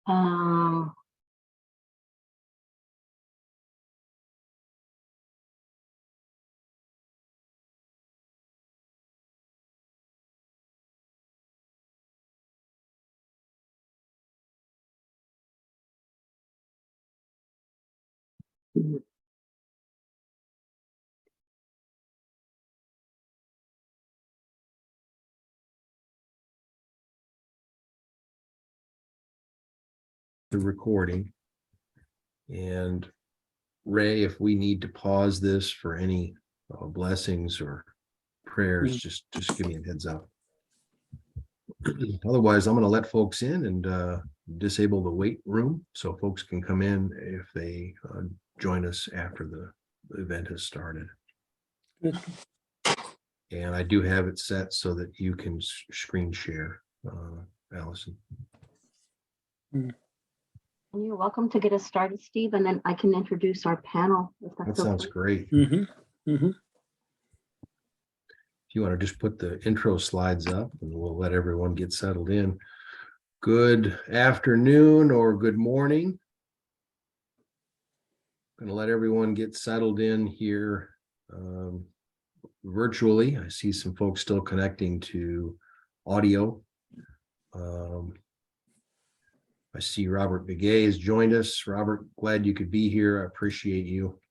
Um, the recording. And Ray, if we need to pause this for any blessings or prayers, just give me a heads up. Otherwise, I'm going to let folks in and disable the wait room so folks can come in if they join us after the event has started. Good. And I do have it set so that you can screen share, Allison. you're welcome to get us started, Steve, and then I can introduce our panel. If That that's sounds okay. great. Mhm. Mhm. If you want to just put the intro slides up and we'll let everyone get settled in. Good afternoon or good morning. Going to let everyone get settled in here virtually. I see some folks still connecting to audio. I see Robert Begay has joined us. Robert, glad you could be here. I appreciate you.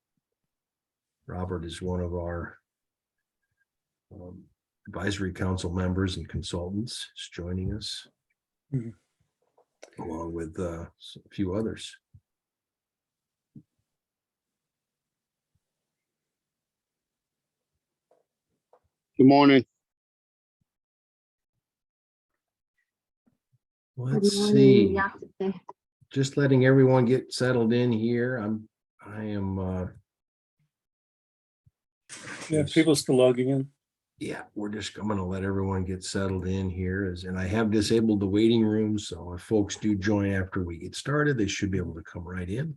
Robert is one of our advisory council members and consultants. Is joining us along with a few others. Good morning. Let's Good morning. see. Yeah. Just letting everyone get settled in here. I am Yeah, people still logging in. yeah, I'm gonna let everyone get settled in here and I have disabled the waiting room. So if folks do join after we get started, they should be able to come right in.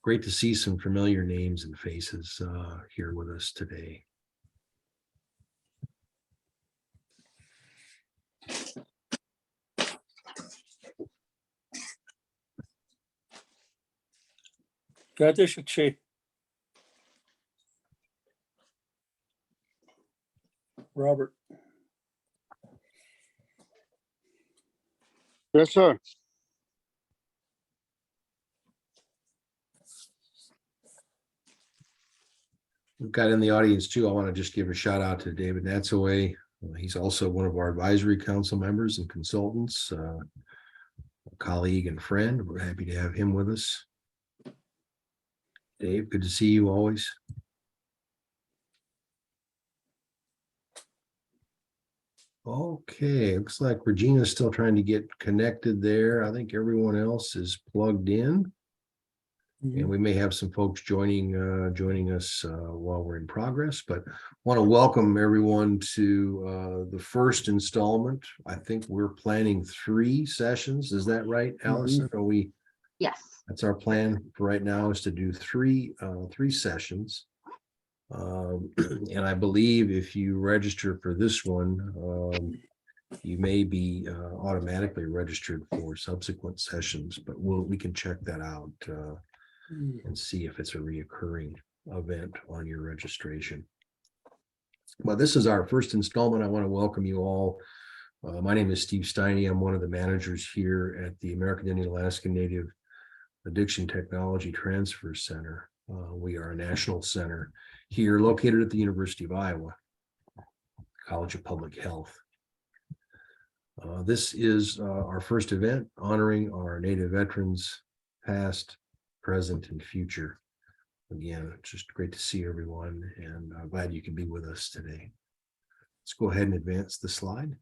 Great to see some familiar names and faces here with us today. Radhe Shakshi. Robert. Yes, sir. We've got in the audience too. I want to just give a shout out to David Natsaway. He's also one of our advisory council members and consultants, a colleague and friend. We're happy to have him with us. Dave, good to see you always. Okay, looks like Regina's still trying to get connected there. I think everyone else is plugged in. And we may have some folks joining us while we're in progress, but want to welcome everyone to the first installment. I think we're planning 3 sessions. Is that right, Allison? Are we? Yes. That's our plan for right now, is to do three sessions. And I believe if you register for this one, you may be automatically registered for subsequent sessions, but we can check that out and see if it's a reoccurring event on your registration. Well, this is our first installment. I want to welcome you all. My name is Steve Steiny. I'm one of the managers here at the American Indian Alaska Native Addiction Technology Transfer Center. We are a national center here located at the University of Iowa College of Public Health. This is our first event honoring our Native veterans, past, present, and future. Again, it's just great to see everyone, and I'm glad you can be with us today. Let's go ahead and advance the slide.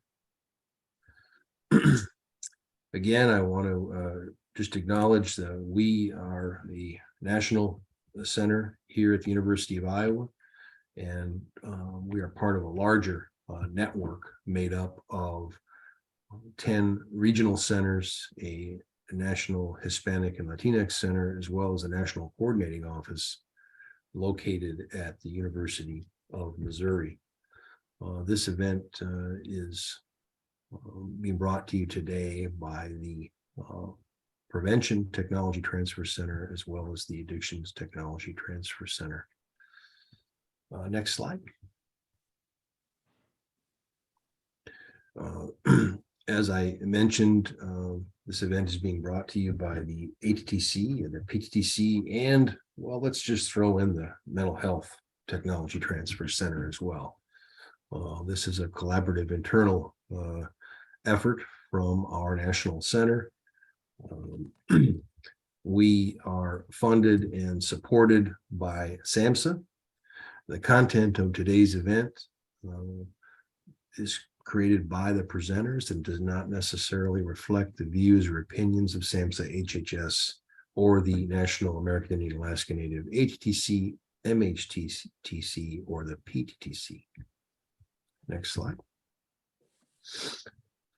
Again, I want to just acknowledge that we are the National Center here at the University of Iowa, and we are part of a larger network made up of 10 regional centers, a National Hispanic and Latinx Center, as well as a national coordinating office located at the University of Missouri. This event is being brought to you today by the Prevention Technology Transfer Center, as well as the Addictions Technology Transfer Center. Next slide. As I mentioned, this event is being brought to you by the ATTC and the PTTC, and, well, let's just throw in the Mental Health Technology Transfer Center as well. This is a collaborative internal effort from our national center. We are funded and supported by SAMHSA. The content of today's event is created by the presenters and does not necessarily reflect the views or opinions of SAMHSA HHS or the National American Indian Alaska Native HTC, MHTC, or the PTTC. Next slide.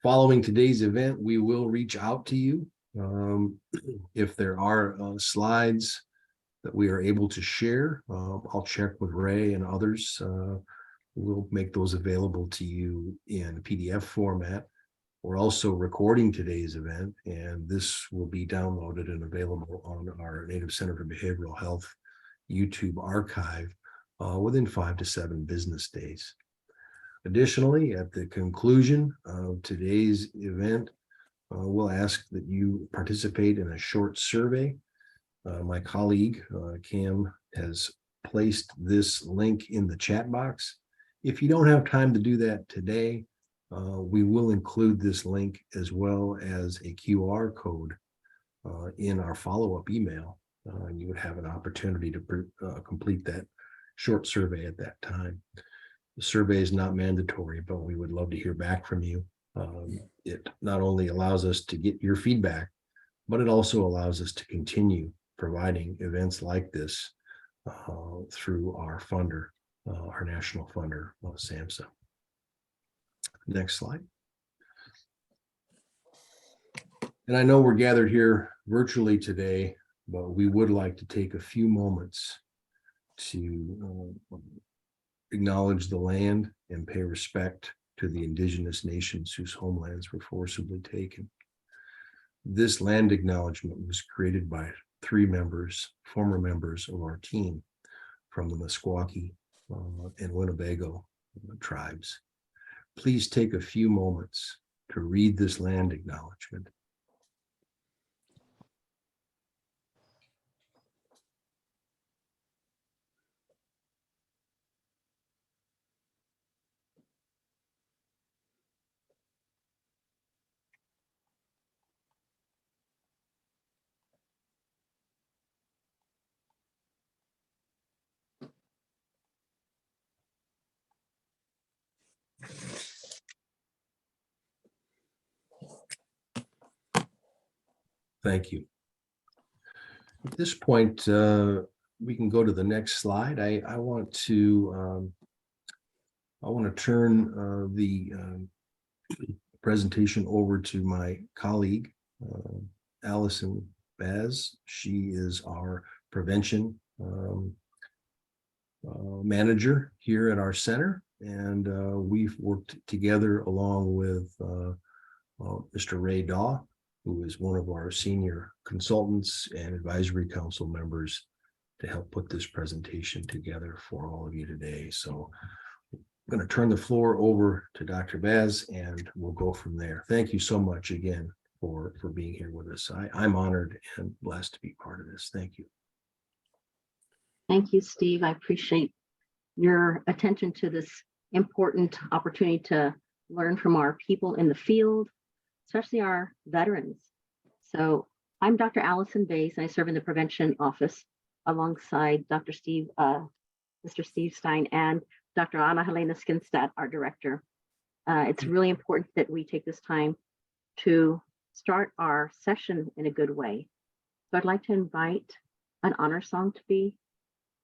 Following today's event, we will reach out to you. If there are slides that we are able to share, I'll check with Ray and others. We'll make those available to you in PDF format. We're also recording today's event, and this will be downloaded and available on our Native Center for Behavioral Health YouTube archive within 5 to 7 business days. Additionally, at the conclusion of today's event, we'll ask that you participate in a short survey. My colleague, Cam, has placed this link in the chat box. If you don't have time to do that today, we will include this link as well as a QR code in our follow-up email. And you would have an opportunity to complete that short survey at that time. The survey is not mandatory, but we would love to hear back from you. It not only allows us to get your feedback, but it also allows us to continue providing events like this through our funder, our national funder, SAMHSA. Next slide. And I know we're gathered here virtually today, but we would like to take a few moments to acknowledge the land and pay respect to the indigenous nations whose homelands were forcibly taken. This land acknowledgement was created by 3 former members of our team from the Meskwaki and Winnebago tribes. Please take a few moments to read this land acknowledgement. Thank you. At this point, we can go to the next slide. I want to turn the presentation over to my colleague, Allison Baz. She is our prevention manager here at our center, and we've worked together along with Mr. Ray Daw, who is one of our senior consultants and advisory council members, to help put this presentation together for all of you today. So I'm going to turn the floor over to Dr. Baz, and we'll go from there. Thank you so much again for being here with us. I'm honored and blessed to be part of this. Thank you. Thank you, Steve. I appreciate your attention to this important opportunity to learn from our people in the field, especially our veterans. So I'm Dr. Allison Bays, and I serve in the prevention office alongside Dr. Mr. Steve Stein and Dr. Ana Helena Skinstad, our director. It's really important that we take this time to start our session in a good way. So I'd like to invite an honor song to be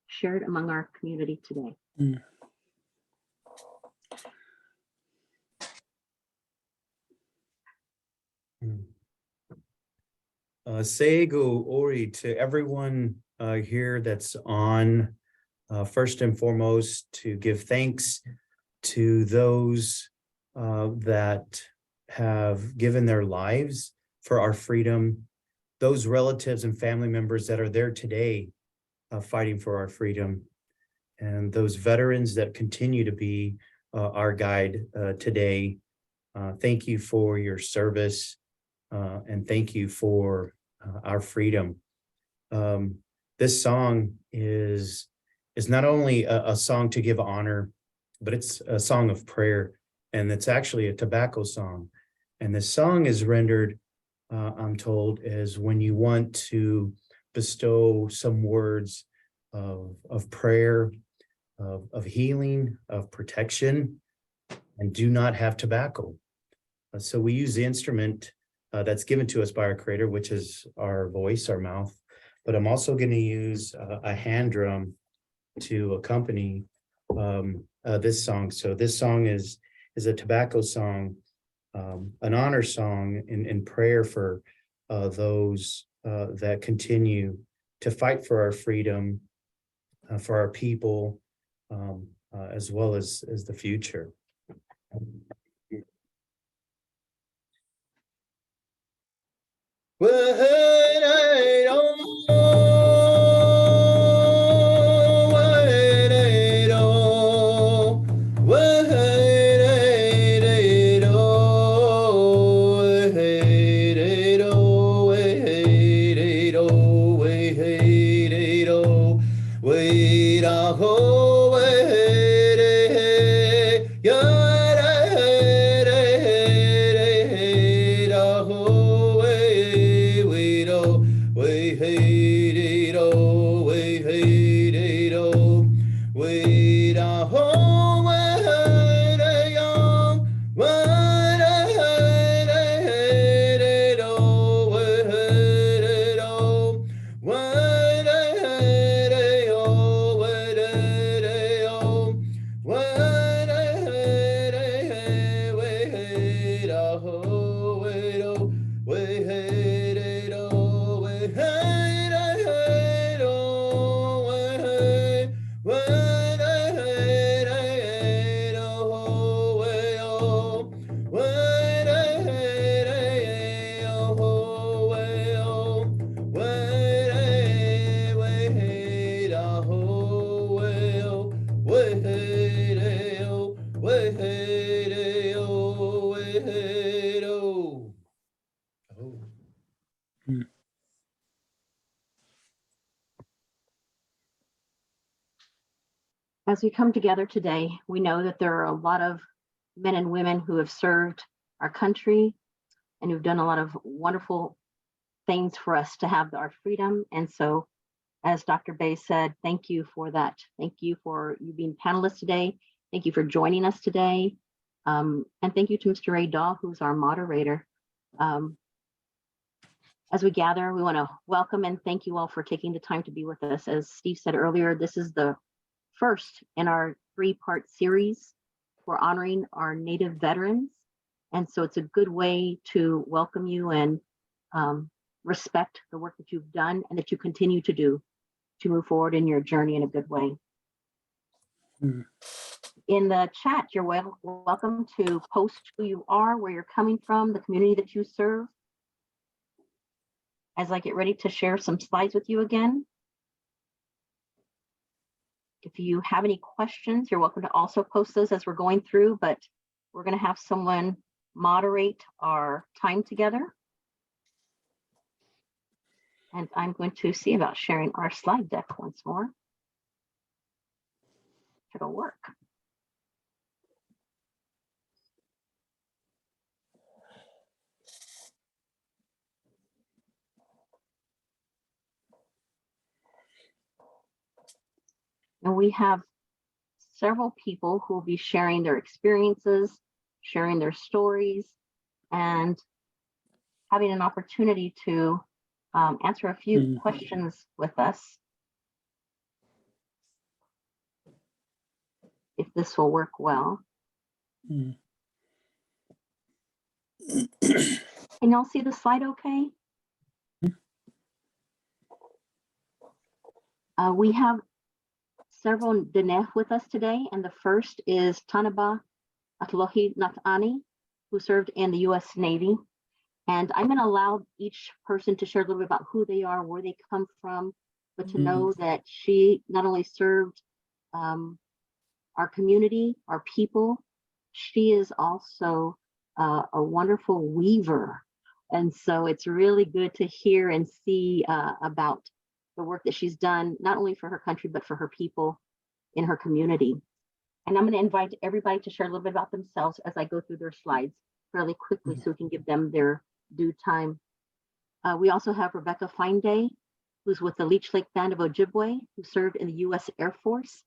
shared among our community today. Seegu Ori to everyone here that's on. First and foremost, to give thanks to those that have given their lives for our freedom, those relatives and family members that are there today fighting for our freedom, and those veterans that continue to be our guide today. Thank you for your service, and thank you for our freedom. This song is not only a song to give honor, but it's a song of prayer, and it's actually a tobacco song. And this song is rendered, I'm told, as when you want to bestow some words of prayer, of healing, of protection, and do not have tobacco. So we use the instrument that's given to us by our Creator, which is our voice, our mouth. But I'm also going to use a hand drum to accompany this song. So this song is a tobacco song, an honor song in prayer for those that continue to fight for our freedom, for our people, as well as the future. As we come together today, we know that there are a lot of men and women who have served our country and who've done a lot of wonderful things for us to have our freedom. And so, as Dr. Bay said, thank you for that. Thank you for you being panelists today. Thank you for joining us today. And thank you to Mr. Ray Dahl, who's our moderator. As we gather, we want to welcome and thank you all for taking the time to be with us. As Steve said earlier, this is the first in our 3-part series. We're honoring our Native veterans. And so it's a good way to welcome you and respect the work that you've done and that you continue to do to move forward in your journey in a good way. In the chat, you're welcome to post who you are, where you're coming from, the community that you serve. As I get ready to share some slides with you again. If you have any questions, you're welcome to also post those as we're going through, but we're going to have someone moderate our time together. And I'm going to see about sharing our slide deck once more. It'll work. And we have several people who will be sharing their experiences, sharing their stories, and having an opportunity to answer a few questions with us. If this will work well. Can y'all see the slide okay? We have several Diné with us today, and the first is Tanaba Atlohi Natani, who served in the U.S. Navy. And I'm going to allow each person to share a little bit about who they are, where they come from, but to know that she not only served our community, our people, she is also a wonderful weaver. And so it's really good to hear and see about the work that she's done, not only for her country, but for her people in her community. And I'm going to invite everybody to share a little bit about themselves as I go through their slides fairly quickly so we can give them their due time. We also have Rebecca Fineday, who's with the Leech Lake Band of Ojibwe, who served in the U.S. Air Force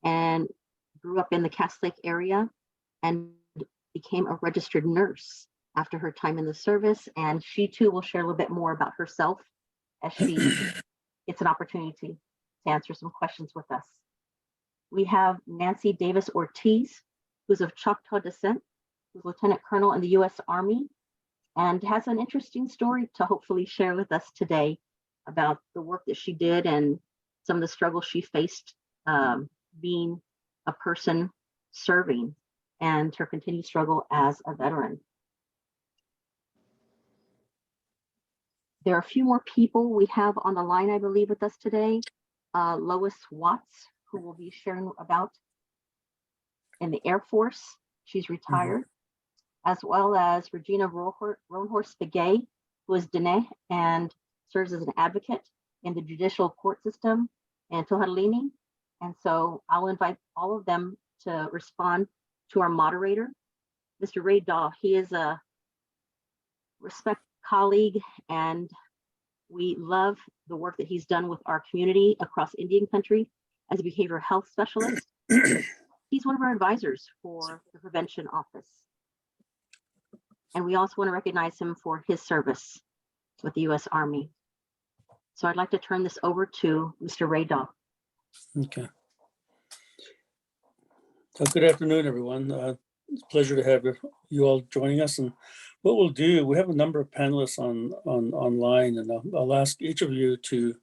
and grew up in the Cass Lake area and became a registered nurse after her time in the service. And she too will share a little bit more about herself as she gets an opportunity to answer some questions with us. We have Nancy Davis Ortiz, who's of Choctaw descent, who's Lieutenant Colonel in the U.S. Army, and has an interesting story to hopefully share with us today about the work that she did and some of the struggles she faced being a person serving and her continued struggle as a veteran. There are a few more people we have on the line, I believe, with us today. Lois Watts, who will be sharing about in the Air Force. She's retired. As well as Regina Roanhorse Begay, who is Dene and serves as an advocate in the judicial court system in Tohalini. And so I'll invite all of them to respond to our moderator, Mr. Ray Daw. He is a respected colleague, and we love the work that he's done with our community across Indian country as a behavioral health specialist. He's one of our advisors for the prevention office. And we also want to recognize him for his service with the U.S. Army. So I'd like to turn this over to Mr. Ray Daw. Okay. So good afternoon, everyone. It's a pleasure to have you all joining us. And what we'll do, we have a number of panelists online, and I'll ask each of you to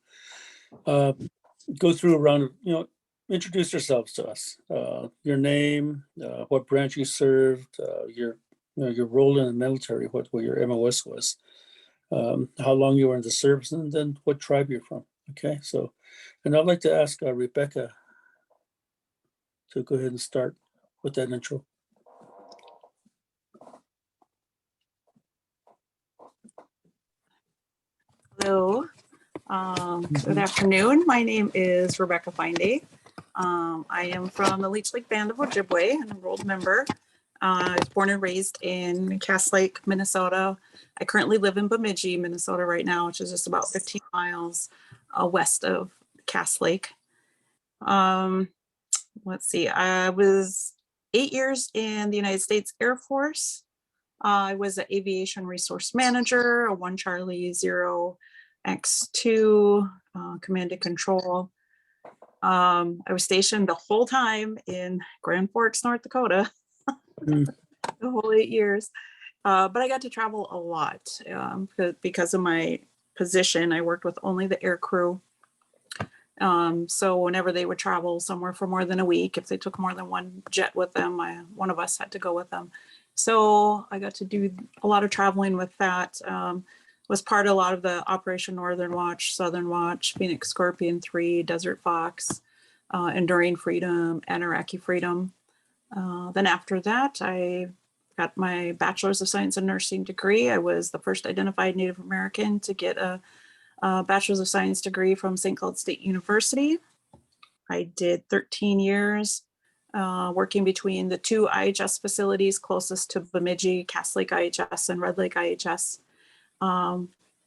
go through a round of, introduce yourselves to us. Your name, what branch you served, your role in the military, what your MOS was, how long you were in the service, and then what tribe you're from. Okay, so, and I'd like to ask Rebecca to go ahead and start with that intro. Hello, good afternoon. My name is Rebecca Fineday. I am from the Leech Lake Band of Ojibwe, an enrolled member. I was born and raised in Cass Lake, Minnesota. I currently live in Bemidji, Minnesota right now, which is just about 15 miles west of Cass Lake. Let's see, I was 8 years in the United States Air Force. I was an aviation resource manager, a 1 Charlie 0 X2 command and control. I was stationed the whole time in Grand Forks, North Dakota, the whole 8 years. But I got to travel a lot because of my position. I worked with only the air crew. So whenever they would travel somewhere for more than a week, if they took more than one jet with them, one of us had to go with them. So I got to do a lot of traveling with that. Was part of a lot of the Operation Northern Watch, Southern Watch, Phoenix Scorpion 3, Desert Fox, Enduring Freedom, and Iraqi Freedom. Then after that, I got my Bachelor's of Science in Nursing degree. I was the first identified Native American to get a Bachelor's of Science degree from St. Cloud State University. I did 13 years working between the 2 IHS facilities closest to Bemidji, Cass Lake IHS and Red Lake IHS.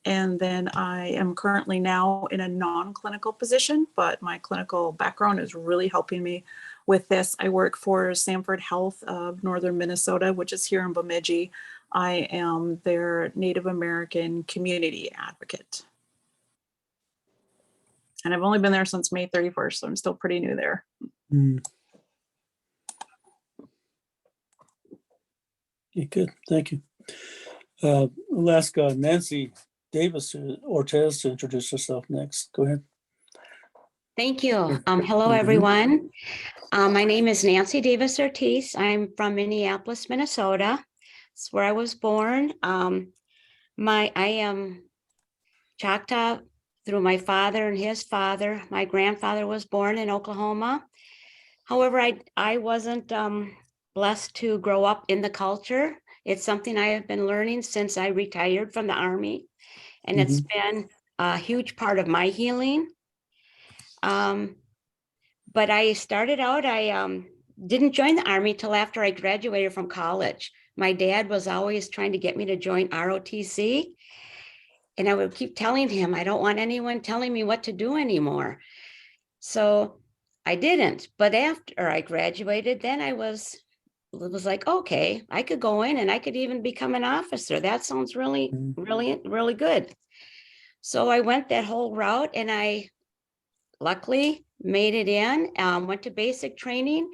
And then I am currently now in a non-clinical position, but my clinical background is really helping me with this. I work for Sanford Health of Northern Minnesota, which is here in Bemidji. I am their Native American community advocate. And I've only been there since May 31st, so I'm still pretty new there. Okay, good, thank you. I'll ask Nancy Davis Ortiz to introduce herself next. Go ahead. Thank you. Hello, everyone. My name is Nancy Davis Ortiz. I'm from Minneapolis, Minnesota. It's where I was born. I am Choctaw through my father and his father. My grandfather was born in Oklahoma. However, I wasn't blessed to grow up in the culture. It's something I have been learning since I retired from the Army, and it's been a huge part of my healing. But I started out, I didn't join the Army till after I graduated from college. My dad was always trying to get me to join ROTC. And I would keep telling him, I don't want anyone telling me what to do anymore. So I didn't. But after I graduated, then it was like, okay, I could go in and I could even become an officer. That sounds really, really, really good. So I went that whole route, and I luckily made it in, went to basic training.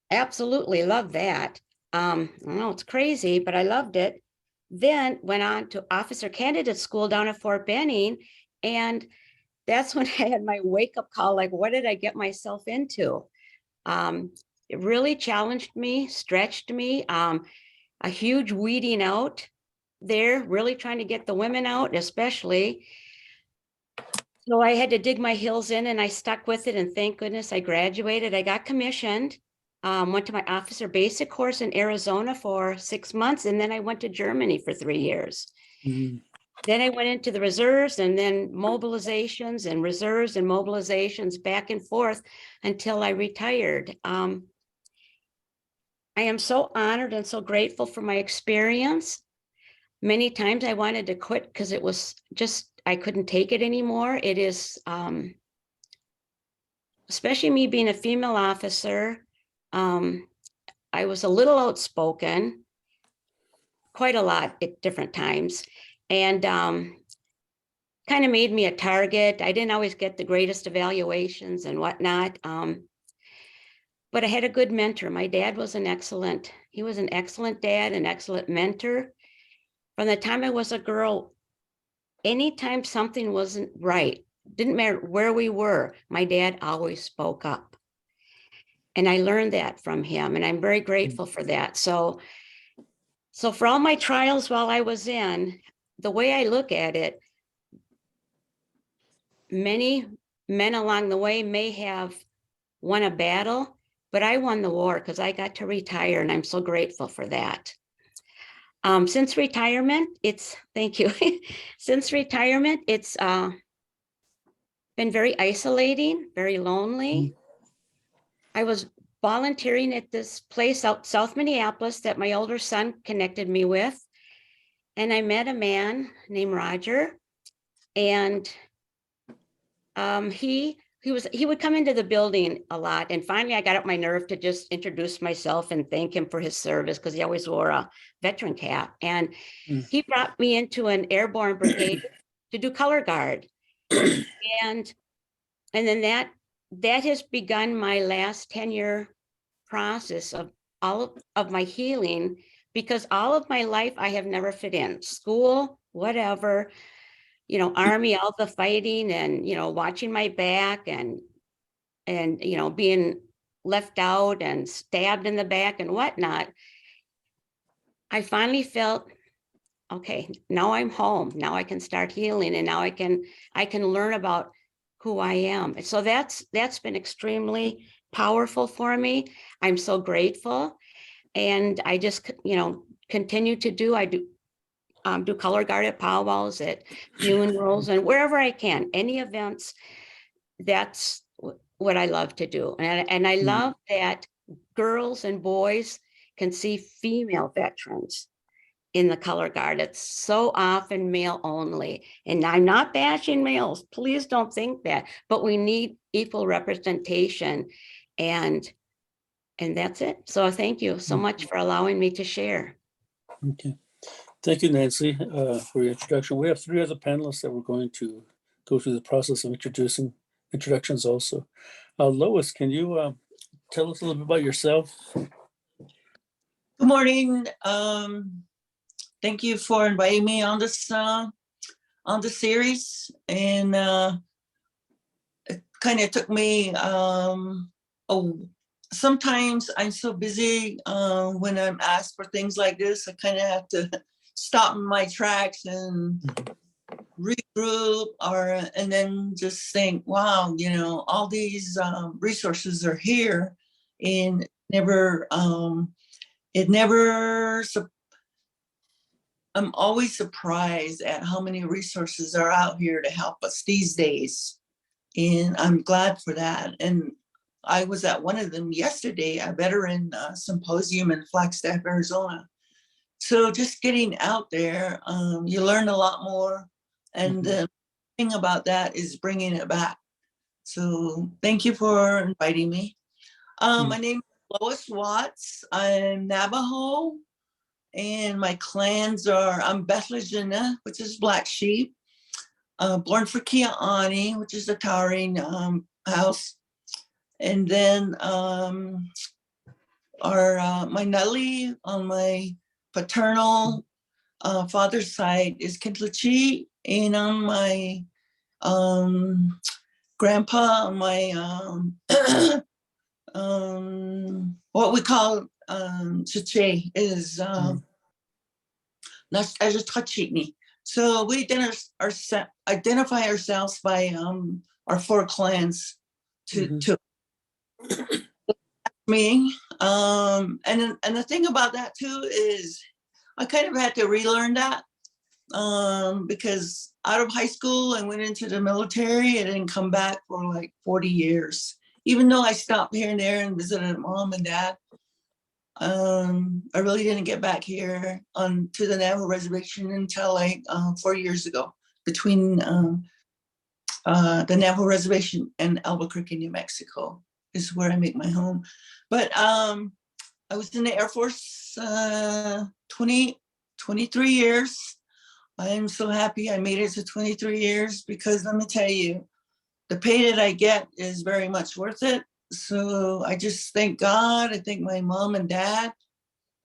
Absolutely loved that. I know it's crazy, but I loved it. Then went on to officer candidate school down at Fort Benning. And that's when I had my wake up call, like, what did I get myself into? It really challenged me, stretched me, a huge weeding out there, really trying to get the women out, especially. So I had to dig my heels in, and I stuck with it. And thank goodness I graduated. I got commissioned, went to my officer basic course in Arizona for 6 months. And then I went to Germany for 3 years. Then I went into the reserves, and then mobilizations and reserves and mobilizations back and forth until I retired. I am so honored and so grateful for my experience. Many times I wanted to quit because it was just, I couldn't take it anymore. It is, especially me being a female officer, I was a little outspoken, quite a lot at different times, and kind of made me a target. I didn't always get the greatest evaluations and whatnot. But I had a good mentor. My dad was he was an excellent dad, an excellent mentor. From the time I was a girl, anytime something wasn't right, didn't matter where we were, my dad always spoke up. And I learned that from him, and I'm very grateful for that. So for all my trials while I was in, the way I look at it, many men along the way may have won a battle, but I won the war because I got to retire, and I'm so grateful for that. Since retirement, thank you. Since retirement, it's been very isolating, very lonely. I was volunteering at this place out South Minneapolis that my older son connected me with. And I met a man named Roger, and he would come into the building a lot. And finally, I got up my nerve to just introduce myself and thank him for his service, because he always wore a veteran cap. And he brought me into an airborne brigade to do color guard. And then that has begun my last 10-year process of all of my healing, because all of my life I have never fit in. School, whatever, Army, all the fighting and, watching my back and, being left out and stabbed in the back and whatnot. I finally felt, okay, now I'm home. Now I can start healing, and now I can learn about who I am. So that's been extremely powerful for me. I'm so grateful. And I just, continue to do color guard at powwows, at funerals, and wherever I can, any events. That's what I love to do. And I love that girls and boys can see female veterans in the color guard. It's so often male only. And I'm not bashing males. Please don't think that. But we need equal representation. And that's it. So thank you so much for allowing me to share. Okay. Thank you, Nancy, for your introduction. We have 3 other panelists that we're going to go through the process of introductions also. Lois, can you tell us a little bit about yourself? Good morning. Thank you for inviting me on this series. And it kind of took me, sometimes I'm so busy when I'm asked for things like this, I kind of have to stop in my tracks and regroup, and then just think, wow, you know, all these resources are here, and I'm always surprised at how many resources are out here to help us these days. And I'm glad for that. And I was at one of them yesterday, a veteran symposium in Flagstaff, Arizona. So just getting out there, you learn a lot more. And the thing about that is bringing it back. So thank you for inviting me. My name is Lois Watts. I'm Navajo. And my clans are, I'm Bethlejena, which is Black Sheep. Born for Kia'ani, which is the towering house. And then my Nulli on my paternal father's side is Kintlachi, and on my grandpa, on my what we call Chiche is Najatachini. So we identify ourselves by our 4 clans to me. And the thing about that too is I kind of had to relearn that because out of high school I went into the military and didn't come back for like 40 years. Even though I stopped here and there and visited mom and dad, I really didn't get back here to the Navajo reservation until like 4 years ago, between the Navajo reservation and Albuquerque, New Mexico is where I make my home. But I was in the Air Force 23 years. I am so happy I made it to 23 years because let me tell you, the pay that I get is very much worth it. So I just thank God. I thank my mom and dad.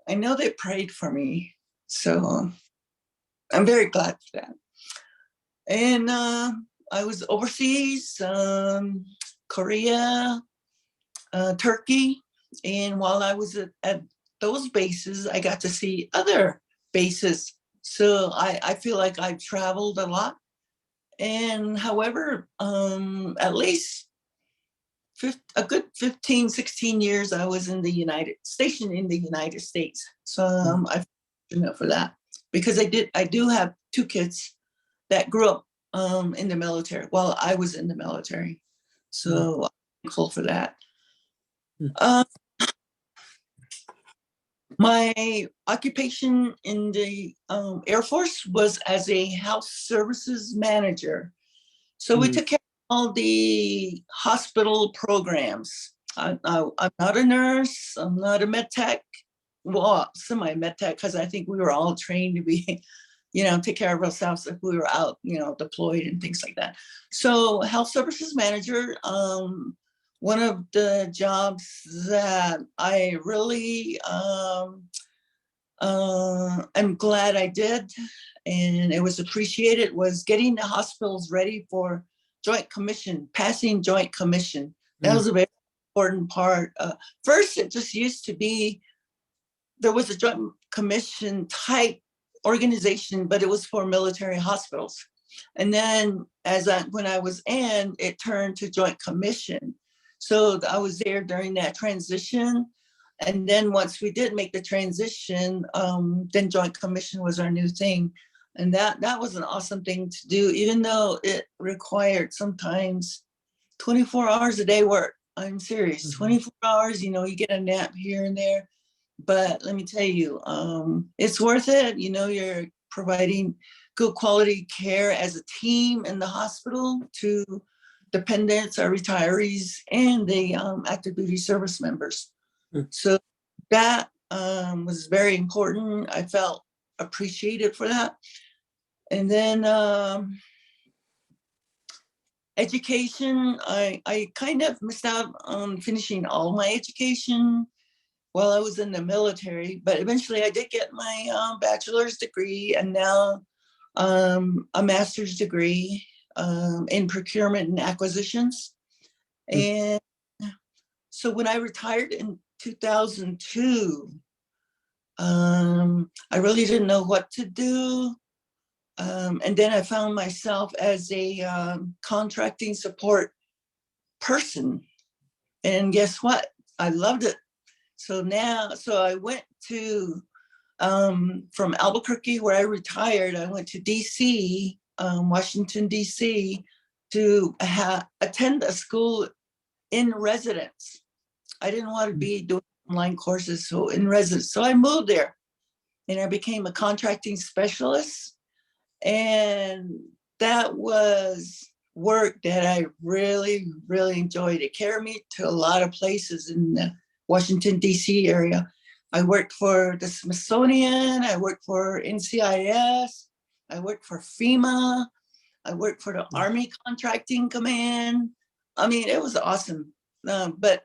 I know they prayed for me. So I'm very glad for that. And I was overseas, Korea, Turkey. And while I was at those bases, I got to see other bases. So I feel like I've traveled a lot. And however, at least a good 15, 16 years, I was stationed in the United States. So I'm fortunate for that because I do have 2 kids that grew up in the military while I was in the military. So I'm thankful for that. My occupation in the Air Force was as a health services manager. So we took care of all the hospital programs. I'm not a nurse. I'm not a med tech. Well, semi-med tech, because I think we were all trained to be, take care of ourselves if we were out, deployed and things like that. So health services manager, one of the jobs that I really I'm glad I did, and it was appreciated, was getting the hospitals ready for Joint Commission, passing Joint Commission. That was a very important part. First, it just used to be, there was a Joint Commission type organization, but it was for military hospitals. And then when I was in, it turned to Joint Commission. So I was there during that transition. And then once we did make the transition, then Joint Commission was our new thing. And that was an awesome thing to do, even though it required sometimes 24 hours a day work. I'm serious, 24 hours, you get a nap here and there. But let me tell you, it's worth it. You're providing good quality care as a team in the hospital to dependents or retirees and the active duty service members. So that was very important. I felt appreciated for that. And then education, I kind of missed out on finishing all my education while I was in the military, but eventually I did get my bachelor's degree and now a master's degree in procurement and acquisitions. And so when I retired in 2002, I really didn't know what to do. And then I found myself as a contracting support person. And guess what? I loved it. So I went to, from Albuquerque, where I retired, I went to DC, Washington, DC, to attend a school in residence. I didn't want to be doing online courses, so in residence. So I moved there and I became a contracting specialist. And that was work that I really, really enjoyed. It carried me to a lot of places in the Washington, DC area. I worked for the Smithsonian, I worked for NCIS, I worked for FEMA, I worked for the Army Contracting Command. I mean, it was awesome. But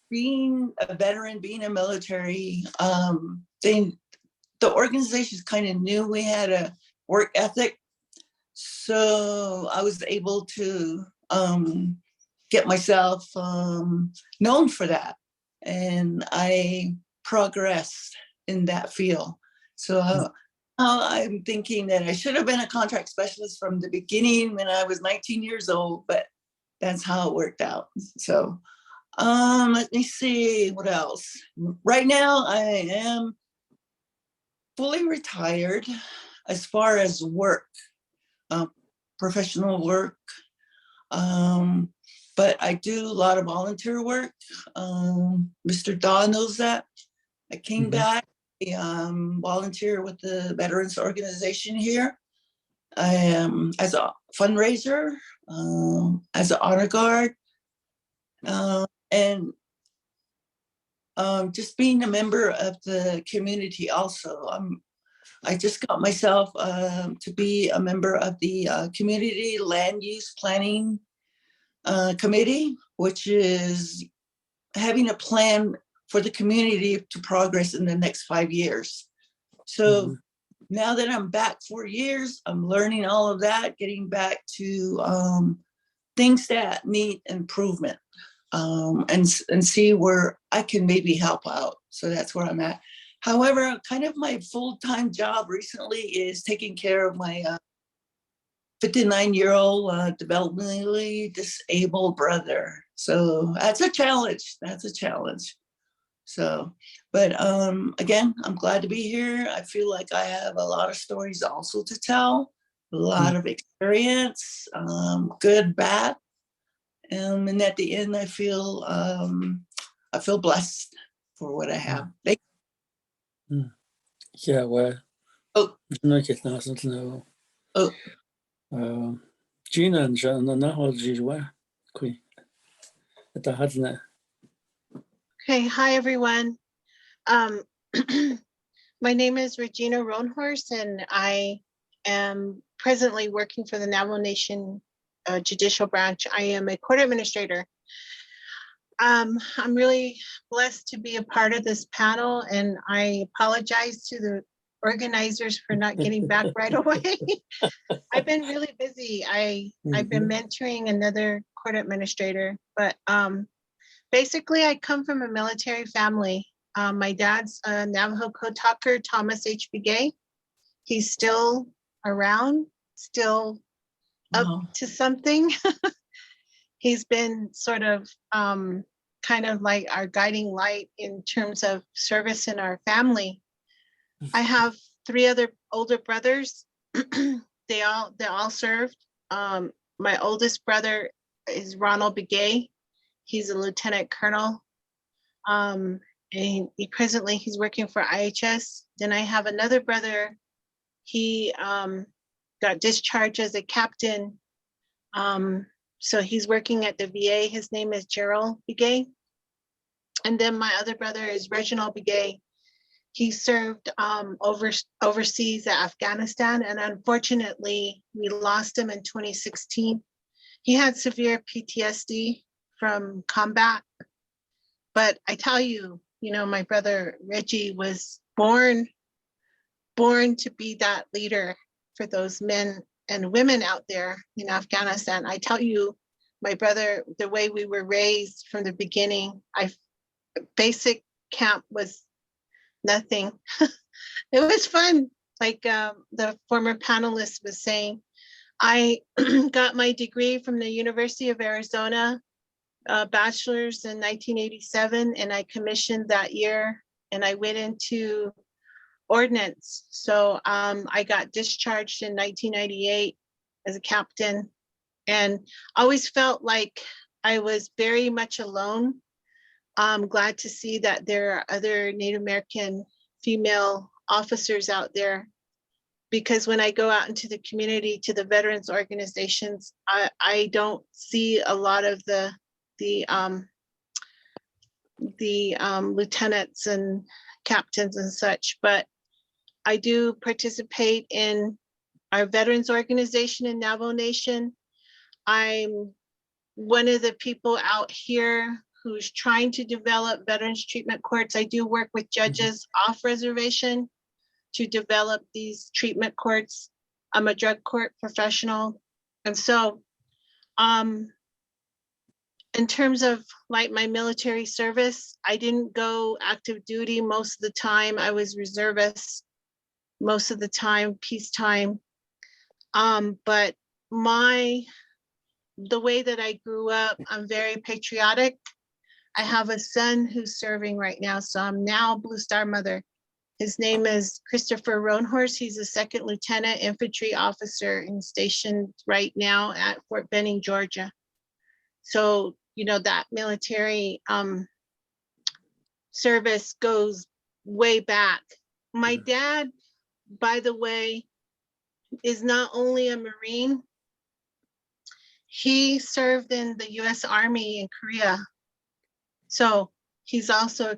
being a veteran, being a military, the organizations kind of knew we had a work ethic. So I was able to get myself known for that. And I progressed in that field. So I'm thinking that I should have been a contract specialist from the beginning when I was 19 years old, but that's how it worked out. So let me see what else. Right now I am fully retired as far as work, professional work. But I do a lot of volunteer work. Mr. Daw knows that. I came back, volunteer with the Veterans Organization here. I am as a fundraiser, as an honor guard, and just being a member of the community also. I just got myself to be a member of the Community Land Use Planning Committee, which is having a plan for the community to progress in the next 5 years. So now that I'm back 4 years, I'm learning all of that, getting back to things that need improvement, and see where I can maybe help out. So that's where I'm at. However, kind of my full-time job recently is taking care of my 59-year-old developmentally disabled brother. So that's a challenge. That's a challenge. So, but again, I'm glad to be here. I feel like I have a lot of stories also to tell, a lot of experience, good, bad. And at the end, I feel blessed for what I have. Yeah, well. Oh. No, get nothing to know. Oh. Gina and John, no, how did you want? Quick. At the Hudson. Okay, hi everyone. My name is Regina Roanhorse and I am presently working for the Navajo Nation Judicial Branch. I am a court administrator. I'm really blessed to be a part of this panel and I apologize to the organizers for not getting back right away. I've been really busy. I've been mentoring another court administrator, but basically I come from a military family. My dad's a Navajo code talker, Thomas H. Begay. He's still around, still up to something. He's been sort of kind of like our guiding light in terms of service in our family. I have 3 other older brothers. They all served. My oldest brother is Ronald Begay. He's a lieutenant colonel. And presently he's working for IHS. Then I have another brother. He got discharged as a captain. So he's working at the VA. His name is Gerald Begay. And then my other brother is Reginald Begay. He served overseas at Afghanistan, and unfortunately, we lost him in 2016. He had severe PTSD from combat. But I tell you, my brother Reggie was born to be that leader for those men and women out there in Afghanistan. I tell you, my brother, the way we were raised from the beginning, basic camp was nothing. It was fun. Like the former panelist was saying, I got my degree from the University of Arizona, bachelor's in 1987, and I commissioned that year, and I went into ordnance. So I got discharged in 1998 as a captain, and always felt like I was very much alone. I'm glad to see that there are other Native American female officers out there, because when I go out into the community to the veterans organizations, I don't see a lot of the lieutenants and captains and such, but I do participate in our veterans organization in Navajo Nation. I'm one of the people out here who's trying to develop veterans treatment courts. I do work with judges off reservation to develop these treatment courts. I'm a drug court professional. And so in terms of like my military service, I didn't go active duty most of the time. I was reservist most of the time, peacetime. But the way that I grew up, I'm very patriotic. I have a son who's serving right now, so I'm now Blue Star mother. His name is Christopher Roanhorse. He's a second lieutenant infantry officer and stationed right now at Fort Benning, Georgia. So, you know, that military service goes way back. My dad, by the way, is not only a Marine, he served in the US Army in Korea. So he's also a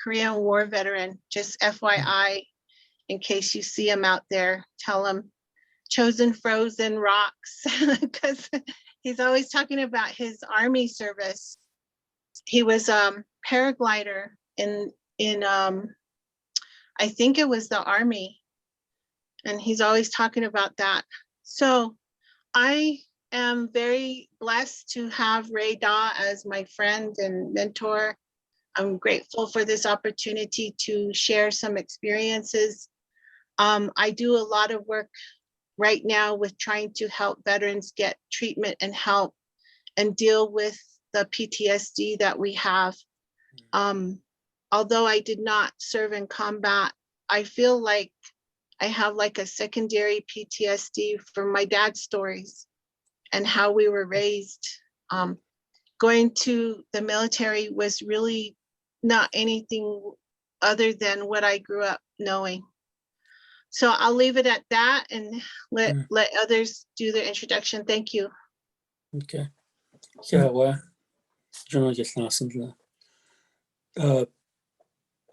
Korean War veteran, just FYI, in case you see him out there, tell him chosen frozen rocks, because he's always talking about his Army service. He was paraglider in I think it was the Army, and he's always talking about that. So I am very blessed to have Ray Daw as my friend and mentor. I'm grateful for this opportunity to share some experiences. I do a lot of work right now with trying to help veterans get treatment and help and deal with the PTSD that we have. Although I did not serve in combat, I feel like I have like a secondary PTSD from my dad's stories and how we were raised. Going to the military was really not anything other than what I grew up knowing. So I'll leave it at that and let others do their introduction. Thank you. Okay. Yeah, well,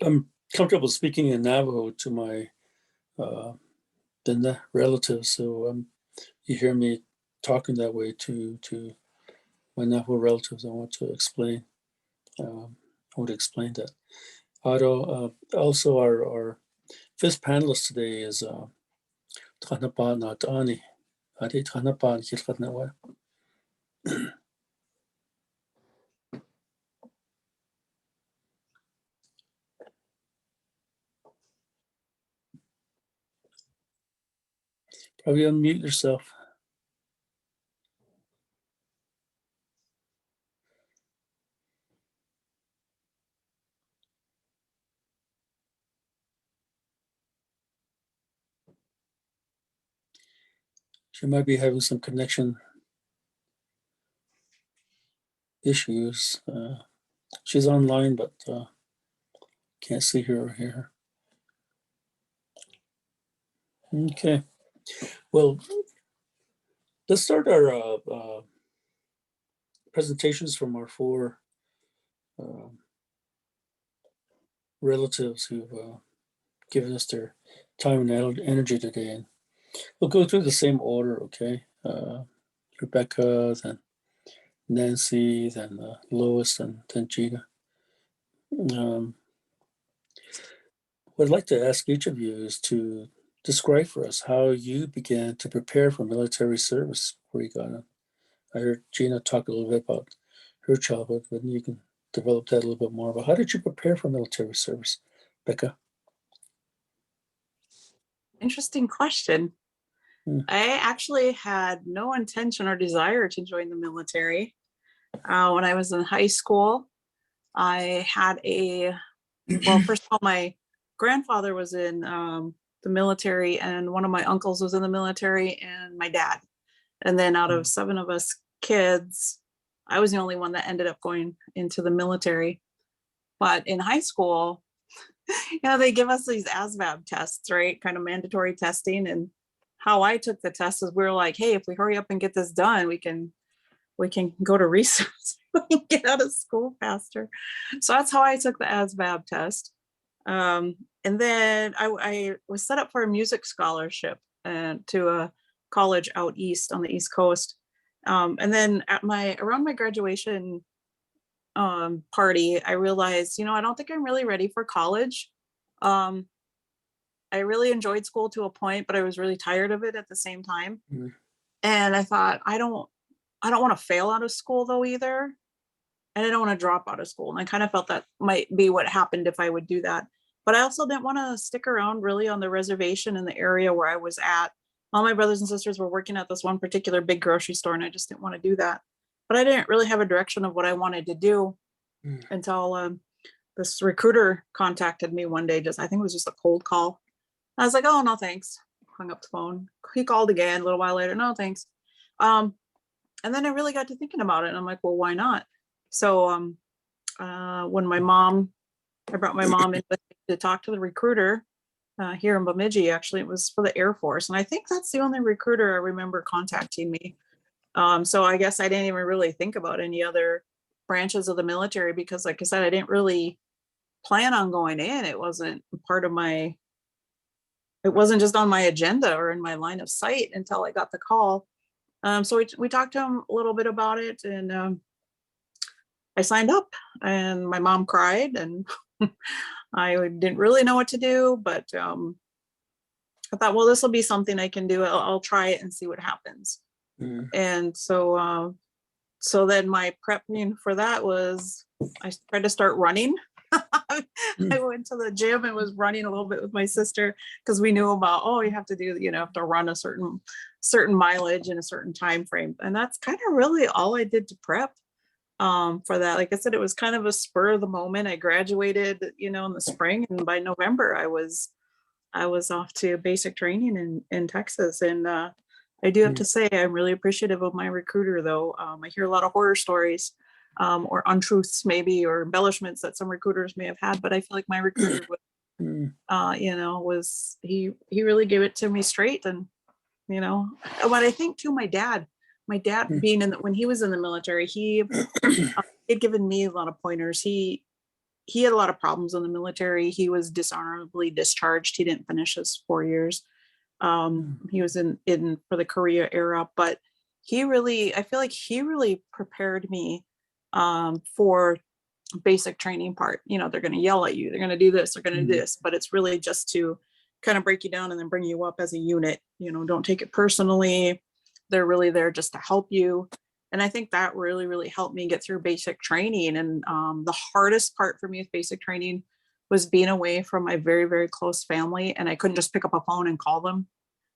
I'm comfortable speaking in Navajo to my Denda relatives, so you hear me talking that way to my Navajo relatives. I want to explain. I want to explain that. Otto, also our fifth panelist today is Tanapa Natani. Adi Tanapa Kilkatnawa. Probably unmute yourself. She might be having some connection issues. She's online, but can't see her or hear her. Okay. Well, let's start our presentations from our four relatives who've given us their time and energy today. And we'll go through the same order, okay? Rebecca, then Nancy, then Lois, and then Gina. What I'd like to ask each of you is to describe for us how you began to prepare for military service before you got in. I heard Gina talk a little bit about her childhood, but you can develop that a little bit more. But how did you prepare for military service, Becca? Interesting question. Hmm. I actually had no intention or desire to join the military. When I was in high school, I had well, first of all, my grandfather was in the military, and one of my uncles was in the military, and my dad. And then out of 7 of us kids, I was the only one that ended up going into the military. But in high school, they give us these ASVAB tests, right? Kind of mandatory testing. And how I took the test is we were like, hey, if we hurry up and get this done, we can go to research, we can get out of school faster. So that's how I took the ASVAB test. And then I was set up for a music scholarship to a college out east on the East Coast. And then around my graduation party, I realized, I don't think I'm really ready for college. I really enjoyed school to a point, but I was really tired of it at the same time. Mhm. And I thought, I don't want to fail out of school though either. And I don't want to drop out of school. And I kind of felt that might be what happened if I would do that. But I also didn't want to stick around really on the reservation in the area where I was at. All my brothers and sisters were working at this one particular big grocery store, and I just didn't want to do that. But I didn't really have a direction of what I wanted to do until this recruiter contacted me one day. I think it was just a cold call. I was like, oh, no, thanks. Hung up the phone. He called again a little while later. No, thanks. And then I really got to thinking about it. And I'm like, well, why not? So when I brought my mom in to talk to the recruiter here in Bemidji, actually, it was for the Air Force. And I think that's the only recruiter I remember contacting me. So I guess I didn't even really think about any other branches of the military because, like I said, I didn't really plan on going in. It wasn't it wasn't just on my agenda or in my line of sight until I got the call. So we talked to him a little bit about it, and I signed up, and my mom cried, and I didn't really know what to do, but I thought, well, this will be something I can do. I'll try it and see what happens. Mhm. And so then my prepping for that was I tried to start running. I went to the gym and was running a little bit with my sister because we knew about, you have to do, have to run a certain mileage in a certain time frame. And that's kind of really all I did to prep for that. Like I said, it was kind of a spur of the moment. I graduated, in the spring, and by November I was off to basic training in Texas. And I do have to say I'm really appreciative of my recruiter though. I hear a lot of horror stories or untruths maybe, or embellishments that some recruiters may have had, but I feel like my recruiter was he really gave it to me straight. And but I think too, my dad being when he was in the military, he had given me a lot of pointers. He had a lot of problems in the military. He was dishonorably discharged. He didn't finish his 4 years. He was in for the Korea era, but I feel like he really prepared me for basic training part. They're going to yell at you, they're going to do this, they're going to do this, but it's really just to kind of break you down and then bring you up as a unit. Don't take it personally. They're really there just to help you. And I think that really, really helped me get through basic training. And the hardest part for me with basic training was being away from my very, very close family. And I couldn't just pick up a phone and call them.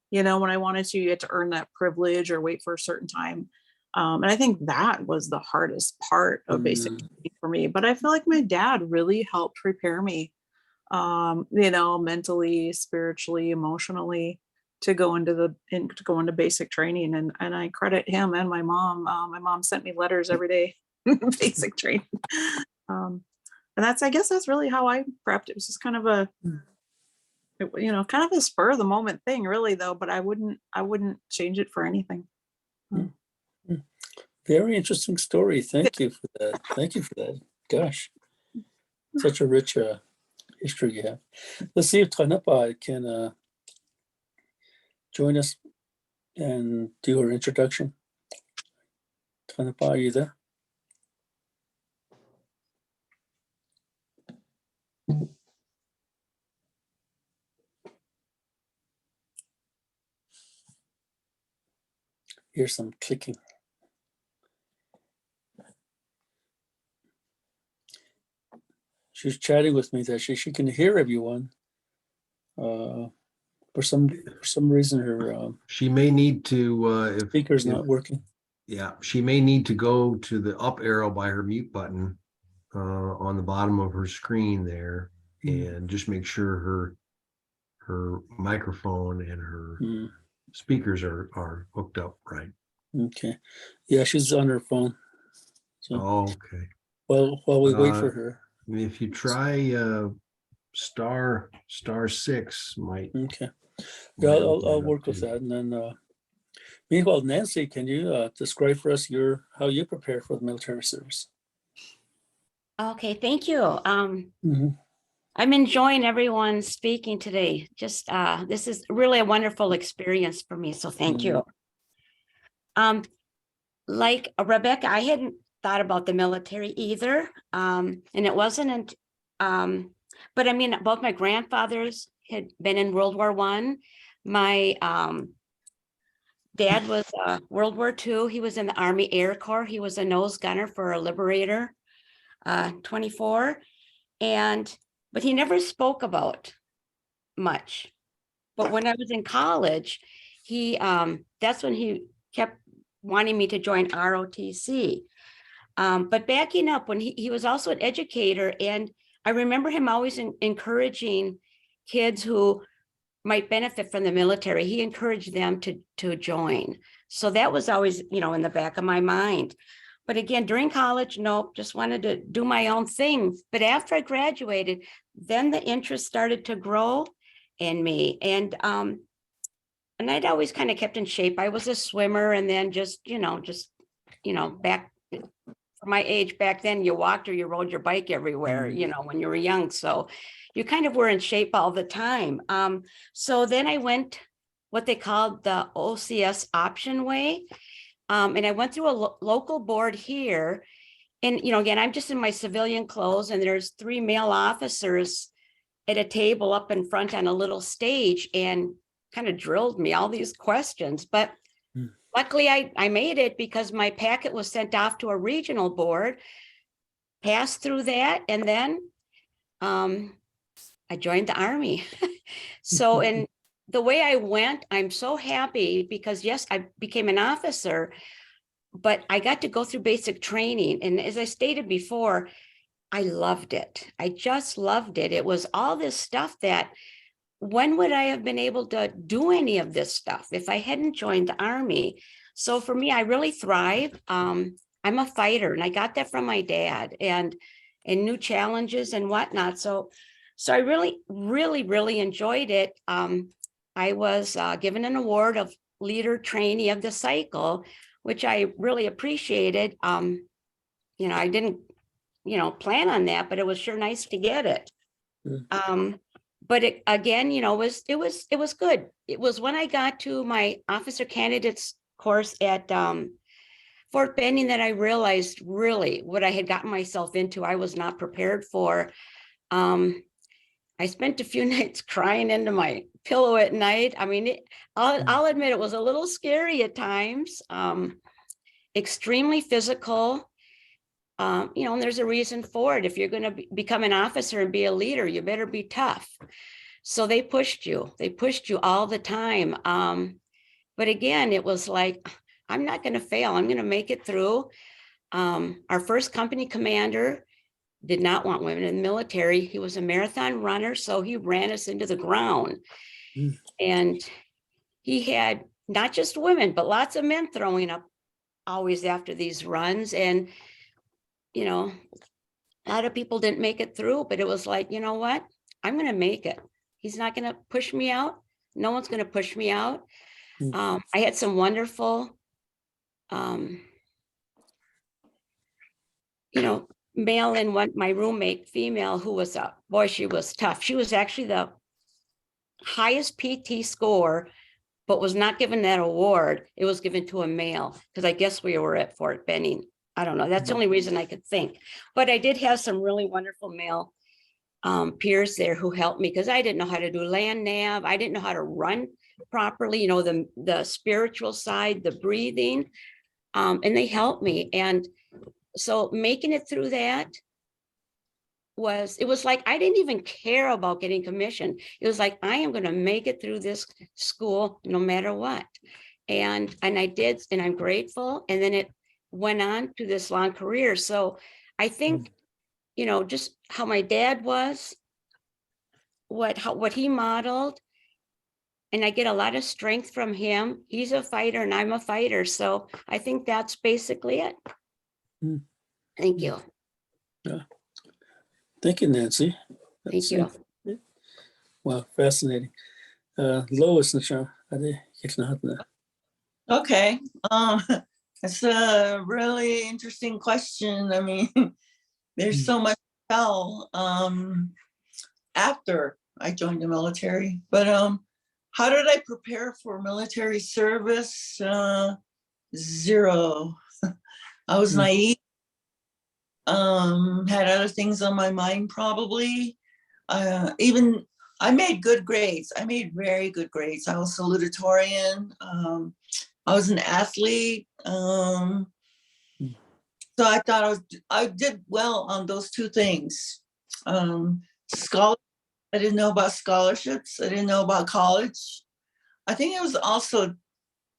When I wanted to, you had to earn that privilege or wait for a certain time. And I think that was the hardest part of basic training for me. But I feel like my dad really helped prepare me, mentally, spiritually, emotionally, to go into basic training. And I credit him and my mom. My mom sent me letters every day, basic training. And I guess that's really how I prepped. It was just kind of kind of a spur of the moment thing, really, though. But I wouldn't change it for anything. Very interesting story. Thank you for that. Gosh, such a rich history you have. Let's see if Tanapa can join us and do her introduction. Tanapa, are you there? Here's some clicking. She's chatting with me that she can hear everyone. For some reason, her She may need to, if. speaker's if- not working. Yeah, she may need to go to the up arrow by her mute button on the bottom of her screen there and just make sure her microphone and her Mm, speakers are hooked up right. okay. Yeah, she's on her phone. So Okay. while we wait for Uh, her. If you try star six might. Okay. Yeah, might I'll open it up work with too. that. And then meanwhile, Nancy, can you describe for us how you prepare for the military service? Okay, thank you. Mhm. I'm enjoying everyone speaking today. Just this is really a wonderful experience for me. So thank you. Like Rebecca, I hadn't thought about the military either. And it wasn't, but I mean, both my grandfathers had been in World War I. My dad was World War II. He was in the Army Air Corps. He was a nose gunner for a Liberator 24. But he never spoke about much. But when I was in college, that's when he kept wanting me to join ROTC. But backing up, when he was also an educator, and I remember him always encouraging kids who might benefit from the military. He encouraged them to join. So that was always, in the back of my mind. But again, during college, nope, just wanted to do my own thing. But after I graduated, then the interest started to grow in me. And I'd always kind of kept in shape. I was a swimmer, and then back for my age back then, you walked or you rode your bike everywhere, when you were young. So you kind of were in shape all the time. So then I went what they called the OCS option way. And I went through a local board here. And, again, I'm just in my civilian clothes, and there's 3 male officers at a table up in front on a little stage, and kind of drilled me all these questions. But luckily I made it, because my packet was sent off to a regional board, passed through that, and then I joined the Army. So, and the way I went, I'm so happy, because yes, I became an officer, but I got to go through basic training. And as I stated before, I loved it. I just loved it. It was all this stuff that, when would I have been able to do any of this stuff if I hadn't joined the Army? So for me, I really thrive. I'm a fighter, and I got that from my dad, and new challenges and whatnot. So I really, really, really enjoyed it. I was given an award of Leader Trainee of the Cycle, which I really appreciated. I didn't, plan on that, but it was sure nice to get it. But it, again, it was good. It was when I got to my officer candidates course at Fort Benning that I realized really what I had gotten myself into. I was not prepared for. I spent a few nights crying into my pillow at night. I mean, I'll admit it was a little scary at times, extremely physical. And there's a reason for it. If you're going to become an officer and be a leader, you better be tough. So they pushed you all the time. But again, it was like, I'm not going to fail. I'm going to make it through. Our first company commander did not want women in the military. He was a marathon runner, so he ran us into the ground. And he had not just women, but lots of men throwing up always after these runs. And a lot of people didn't make it through, but it was like, you know what? I'm going to make it. He's not going to push me out. No one's going to push me out. I had some wonderful, male, and my roommate, female, who was she was tough. She was actually the highest PT score, but was not given that award. It was given to a male, because I guess we were at Fort Benning. I don't know. That's the only reason I could think. But I did have some really wonderful male peers there who helped me, because I didn't know how to do land nav. I didn't know how to run properly, the spiritual side, the breathing, and they helped me. And so making it through that, it was like I didn't even care about getting commissioned. It was like, I am going to make it through this school no matter what. And I did, and I'm grateful. And then it went on to this long career. So I think, you know, just how my dad was, what he modeled, and I get a lot of strength from him. He's a fighter and I'm a fighter. So I think that's basically it. Mm. Thank you. Thank you, Nancy. Thank you. Wow, fascinating. Lois, na. Okay, it's a really interesting question. I mean, there's so much to tell after I joined the military, but how did I prepare for military service? Zero. I was naive. Had other things on my mind probably. Even I made good grades. I made very good grades. I was salutatorian. I was an athlete. So I thought I did well on those two things. I didn't know about scholarships. I didn't know about college. I think it was also,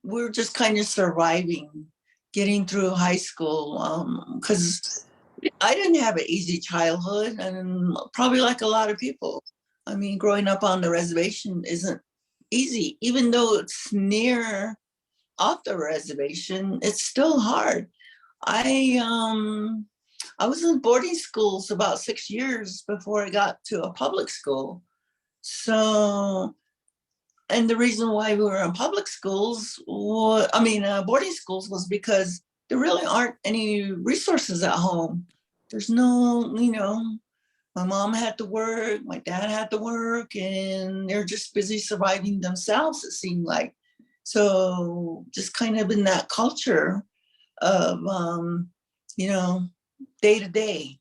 we were just kind of surviving, getting through high school, because I didn't have an easy childhood, and probably like a lot of people. I mean, growing up on the reservation isn't easy, even though it's near off the reservation, it's still hard. I was in boarding schools about 6 years before I got to a public school. So, and the reason why we were in public schools, boarding schools, was because there really aren't any resources at home. There's no, my mom had to work, my dad had to work, and they're just busy surviving themselves, it seemed like. So just kind of in that culture of, day to day.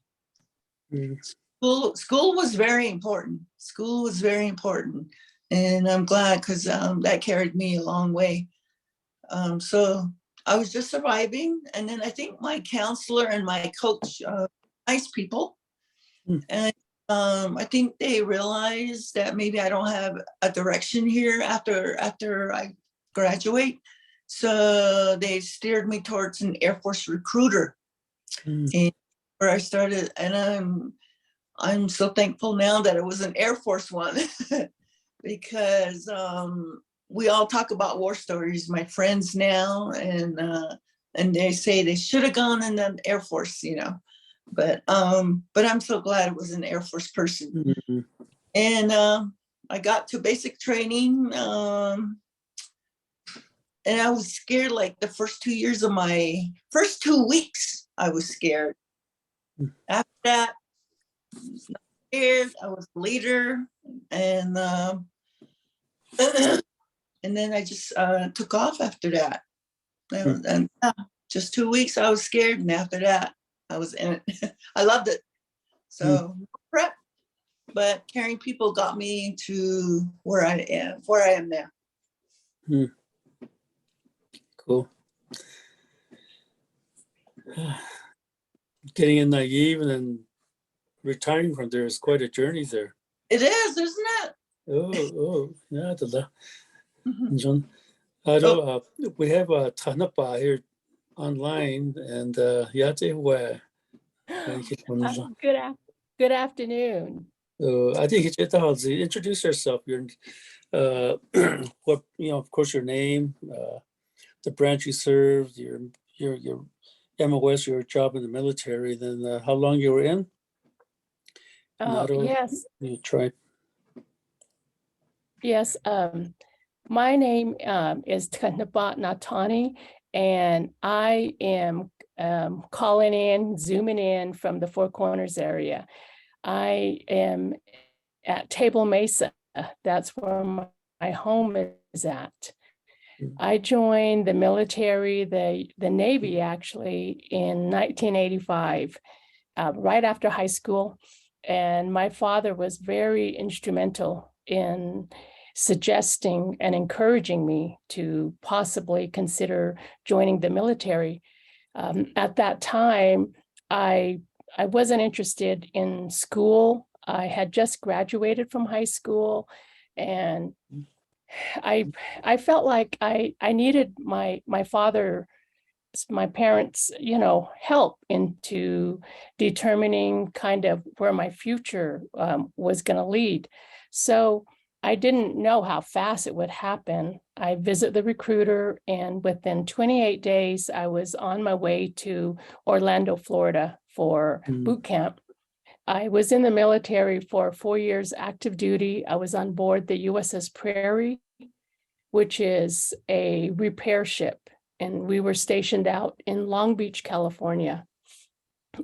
School was very important. School was very important. And I'm glad, because that carried me a long way. So I was just surviving. And then I think my counselor and my coach, nice people. And I think they realized that maybe I don't have a direction here after I graduate. So they steered me towards an Air Force recruiter. And where I started, and I'm so thankful now that it was an Air Force one, because we all talk about war stories, my friends now, and they say they should have gone in the Air Force, but I'm so glad it was an Air Force person. And I got to basic training, and I was scared. Like the first 2 years of my first 2 weeks, I was scared. After that, I was a leader, and then I just took off after that. And just 2 weeks, I was scared, and after that, I was in it. I loved it. So prep, but caring people got me to where I am now. Cool. Getting in naive and then retiring from there is quite a journey there. It is, isn't it? Yeah, John. We have Tanapa here online, and Good afternoon. I think introduce yourself. Your of course, your name, the branch you served, your MOS, your job in the military, then how long you were in. Yes. You try. Yes. My name is Tanapa Natani, and I am zooming in from the Four Corners area. I am at Table Mesa. That's where my home is at. I joined the military, the Navy actually, in 1985, right after high school. And my father was very instrumental in suggesting and encouraging me to possibly consider joining the military. At that time, I I wasn't interested in school. I had just graduated from high school, and I felt like I needed my parents, help into determining kind of where my future was going to lead. So I didn't know how fast it would happen. I visit the recruiter, and within 28 days, I was on my way to Orlando, Florida for boot camp. I was in the military for 4 years active duty. I was on board the USS Prairie, which is a repair ship. And we were stationed out in Long Beach, California.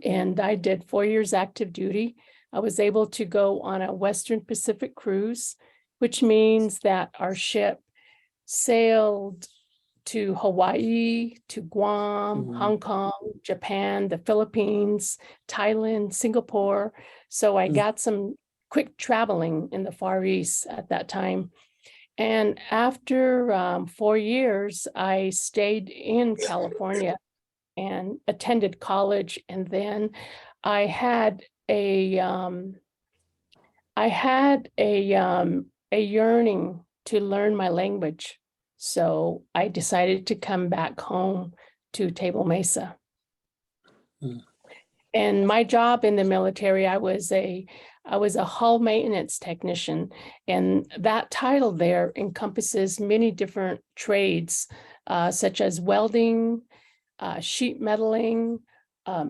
And I did 4 years active duty. I was able to go on a Western Pacific cruise, which means that our ship sailed to Hawaii, to Guam, Hong Kong, Japan, the Philippines, Thailand, Singapore. So I got some quick traveling in the Far East at that time. And after 4 years, I stayed in California and attended college. And then I had a yearning to learn my language. So I decided to come back home to Table Mesa. And my job in the military, I was a hull maintenance technician, and that title there encompasses many different trades, such as welding, sheet metaling,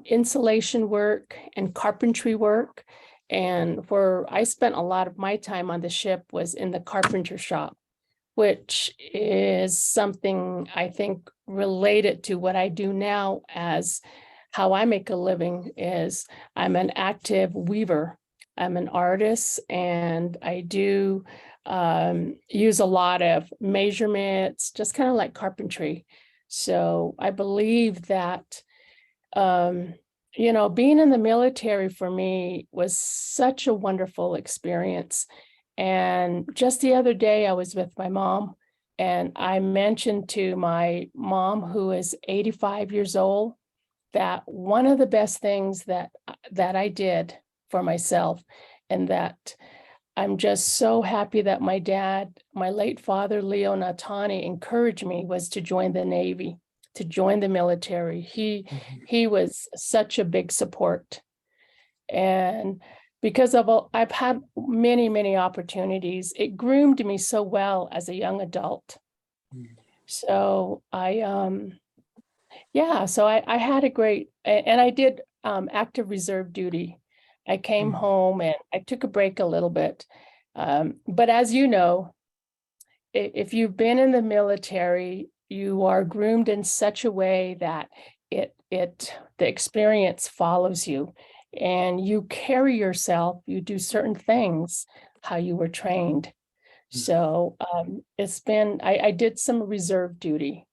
insulation work, and carpentry work. And where I spent a lot of my time on the ship was in the carpenter shop, which is something I think related to what I do now. As how I make a living is I'm an active weaver. I'm an artist, and I do use a lot of measurements, just kind of like carpentry. So I believe that, being in the military for me was such a wonderful experience. And just the other day, I was with my mom, and I mentioned to my mom, who is 85 years old, that one of the best things that I did for myself, and that I'm just so happy that my dad, my late father, Leo Natani, encouraged me, was to join the Navy, to join the military. He was such a big support. And because I've had many, many opportunities, it groomed me so well as a young adult. So I had a great, and I did active reserve duty. I came home and I took a break a little bit. But as you know, if you've been in the military, you are groomed in such a way that the experience follows you, and you carry yourself, you do certain things how you were trained. So I did some reserve duty.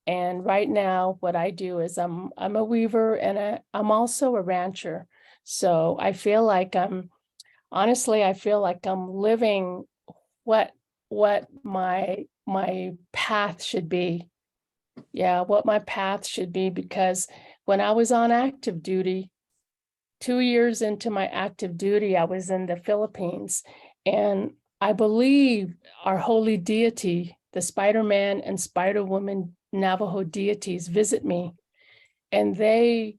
And right now what I do is I'm a weaver, and I'm also a rancher. So I feel like I'm living what my path should be. Yeah, what my path should be, because when I was on active duty, 2 years into my active duty, I was in the Philippines, and I believe our holy deity, the Spider-Man and Spider-Woman Navajo deities, visit me, and they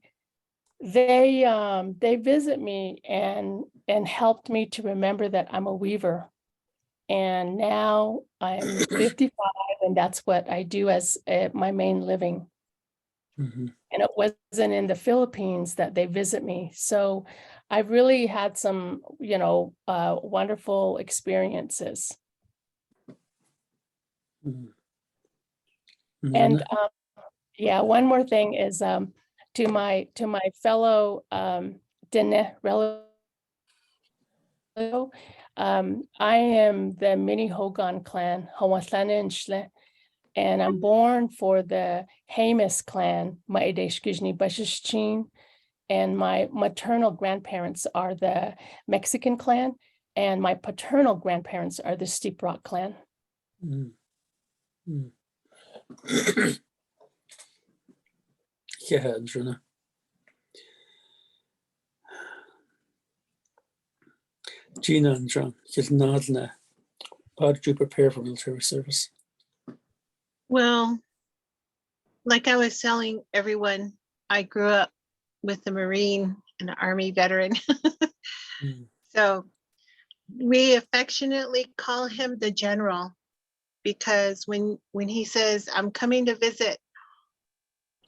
visit me and helped me to remember that I'm a weaver. And now I'm 55, and that's what I do as my main living. And it wasn't in the Philippines that they visit me. So I've really had some, wonderful experiences. And one more thing is to my fellow Dene relative. I am the Mini Hogan clan, Hawathanen, and I'm born for the Hamas clan, Maedeshkijni Bashishchin, and my maternal grandparents are the Mexican clan, and my paternal grandparents are the Steep Rock clan. Yeah, Juna. Gina and John, Yilnadna, how did you prepare for military service? Well, like I was telling everyone, I grew up with a Marine and an Army veteran. Mm. So we affectionately call him the general because when he says, I'm coming to visit,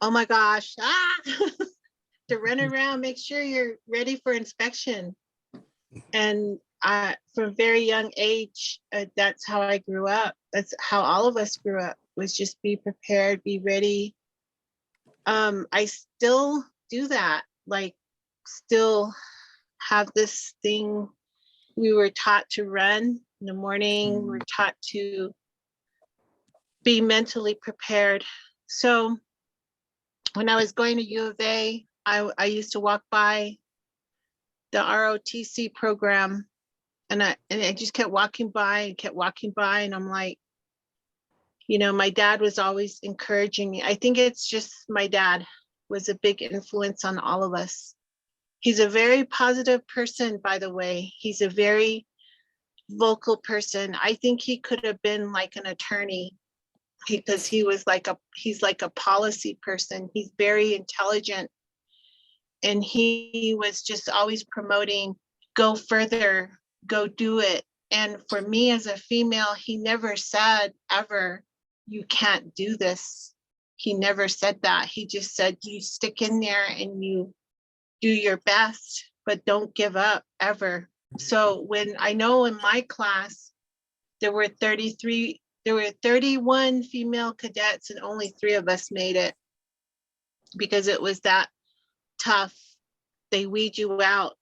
oh my gosh, to run around, make sure you're ready for inspection. And from a very young age, that's how I grew up. That's how all of us grew up, was just be prepared, be ready. I still do that, like still have this thing. We were taught to run in the morning. We're taught to be mentally prepared. So when I was going to U of A, I used to walk by the ROTC program, and I just kept walking by and kept walking by, and I'm like, you know, my dad was always encouraging me. I think it's just my dad was a big influence on all of us. He's a very positive person, by the way. He's a very vocal person. I think he could have been like an attorney because he's like a policy person. He's very intelligent. And he was just always promoting, go further, go do it. And for me as a female, he never said ever, you can't do this. He never said that. He just said, you stick in there and you do your best, but don't give up ever. So when I know in my class, there were 31 female cadets and only 3 of us made it because it was that tough. They weed you out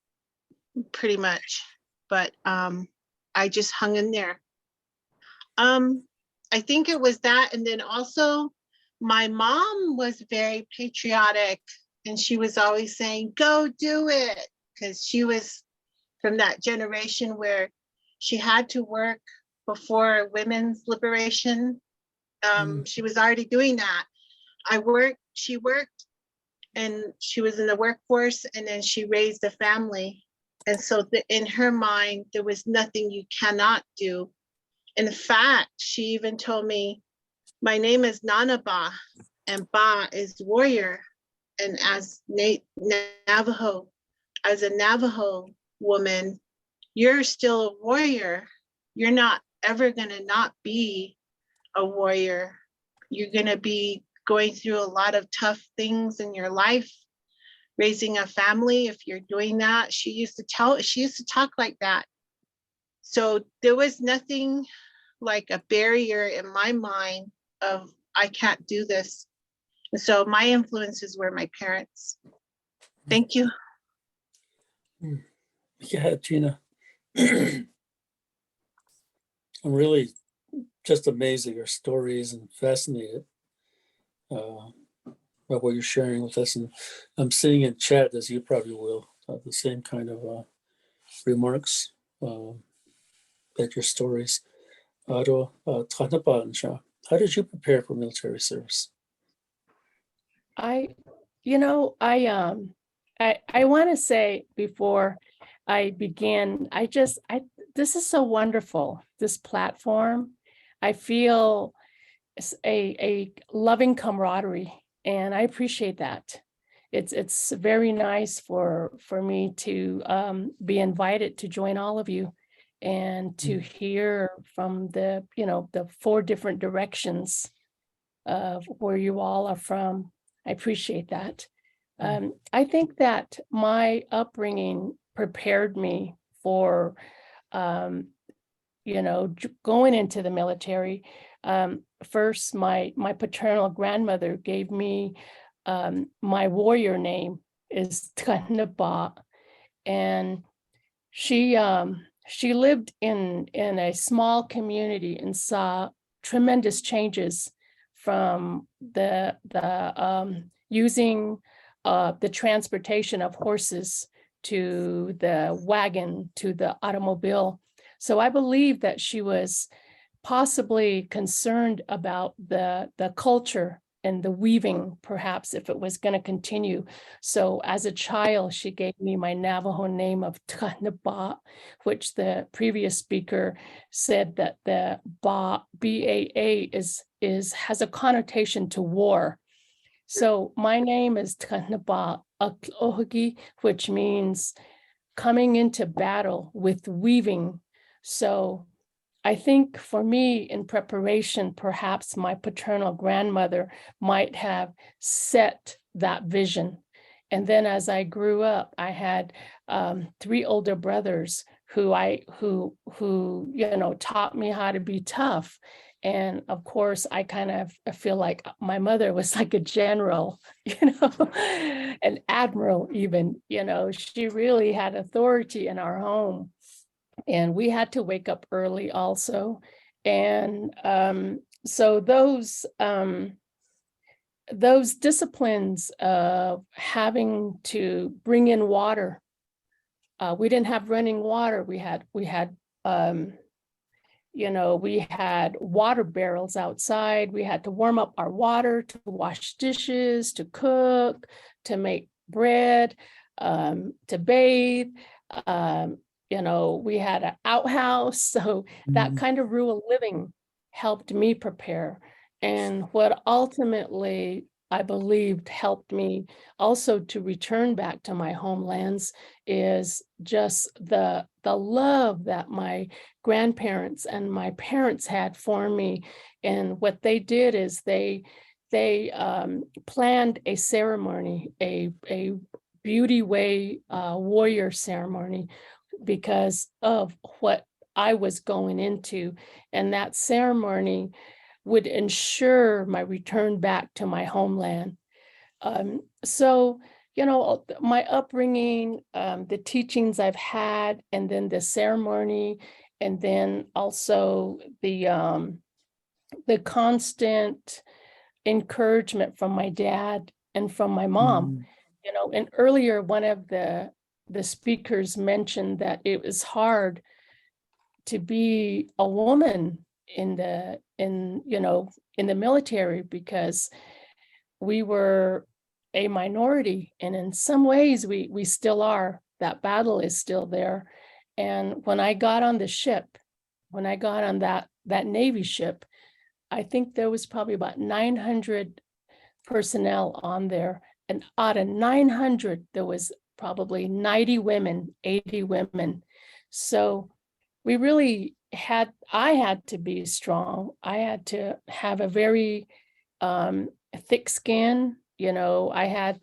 pretty much, but I just hung in there. I think it was that, and then also my mom was very patriotic, and she was always saying, go do it, because she was from that generation where she had to work before women's liberation. She was already doing that. She worked, and she was in the workforce, and then she raised a family. And so in her mind, there was nothing you cannot do. In fact, she even told me, my name is Nana Ba, and Ba is warrior. And as Navajo, as a Navajo woman, you're still a warrior. You're not ever gonna not be a warrior. You're gonna be going through a lot of tough things in your life, raising a family. If you're doing that, she used to talk like that. So there was nothing like a barrier in my mind of, I can't do this. And so my influences were my parents. Thank you. Yeah, Gina. I'm really just amazed at your stories and fascinated by what you're sharing with us. And I'm seeing in chat, as you probably will, the same kind of remarks at your stories. Aro, how did you prepare for military service? I want to say before I begin, this is so wonderful, this platform. I feel a loving camaraderie, and I appreciate that. It's very nice for me to be invited to join all of you and to hear from the 4 different directions of where you all are from. I appreciate that. I think that my upbringing prepared me for, going into the military. First, my paternal grandmother gave me my warrior name is Tkanaba, and she lived in a small community and saw tremendous changes from the using the transportation of horses to the wagon to the automobile. So I believe that she was possibly concerned about the culture and the weaving, perhaps if it was going to continue. So as a child, she gave me my Navajo name of Tk'naba, which the previous speaker said that the Ba, B-A-A has a connotation to war. So my name is Tk'naba Ak'ohagi, which means coming into battle with weaving. So I think for me in preparation, perhaps my paternal grandmother might have set that vision. And then as I grew up, I had 3 older brothers who taught me how to be tough. And of course, I kind of feel like my mother was like a general, an admiral even, she really had authority in our home. And we had to wake up early also. And so those disciplines of having to bring in water, we didn't have running water. We had water barrels outside. We had to warm up our water to wash dishes, to cook, to make bread, to bathe. We had an outhouse. So that kind of rural living helped me prepare. And what ultimately I believed helped me also to return back to my homelands is just the love that my grandparents and my parents had for me. And what they did is they planned a ceremony, a beauty way warrior ceremony, because of what I was going into. And that ceremony would ensure my return back to my homeland. So, my upbringing, the teachings I've had, and then the ceremony, and then also the constant encouragement from my dad and from my mom. And earlier, one of the speakers mentioned that it was hard to be a woman in the military because we were a minority, and in some ways we still are. That battle is still there. And when I got on the ship, when I got on that Navy ship, I think there was probably about 900 personnel on there, and out of 900 there was probably 90 women, 80 women. So we really I had to be strong. I had to have a very thick skin. I had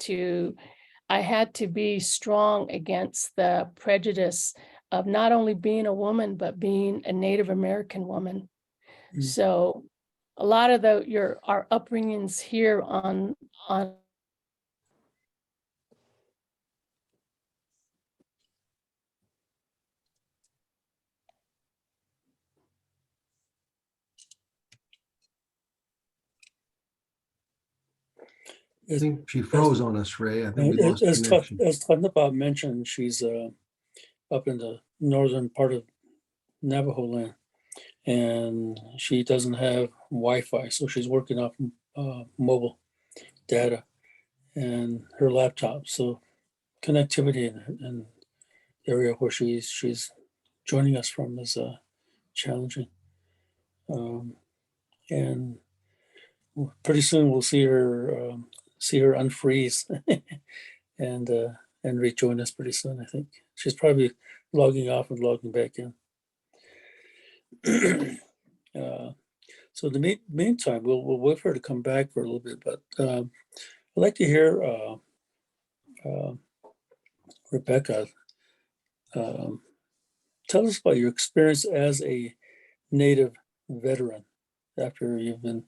to be strong against the prejudice of not only being a woman, but being a Native American woman. So a lot of our upbringings here on I think she froze on us, Ray. I think we lost connection. As Tk'naba mentioned, she's up in the northern part of Navajo land, and she doesn't have Wi-Fi, so she's working off mobile data and her laptop. So connectivity in the area where she's joining us from is challenging. And pretty soon we'll see her unfreeze and rejoin us pretty soon. I think she's probably logging off and logging back in. So in the meantime, we'll wait for her to come back for a little bit. But I'd like to hear Rebecca tell us about your experience as a Native veteran after you've been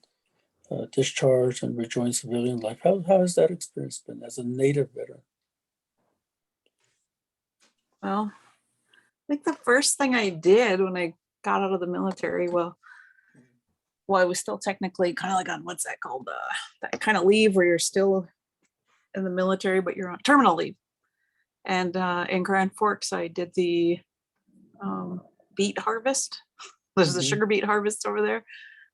discharged and rejoined civilian life. How has that experience been as a Native veteran? Well, I think the first thing I did when I got out of the military, well, I was still technically kind of like on, what's that called? That kind of leave where you're still in the military, but you're on terminal leave. And in Grand Forks, I did the beet harvest. There's the sugar beet harvest over there.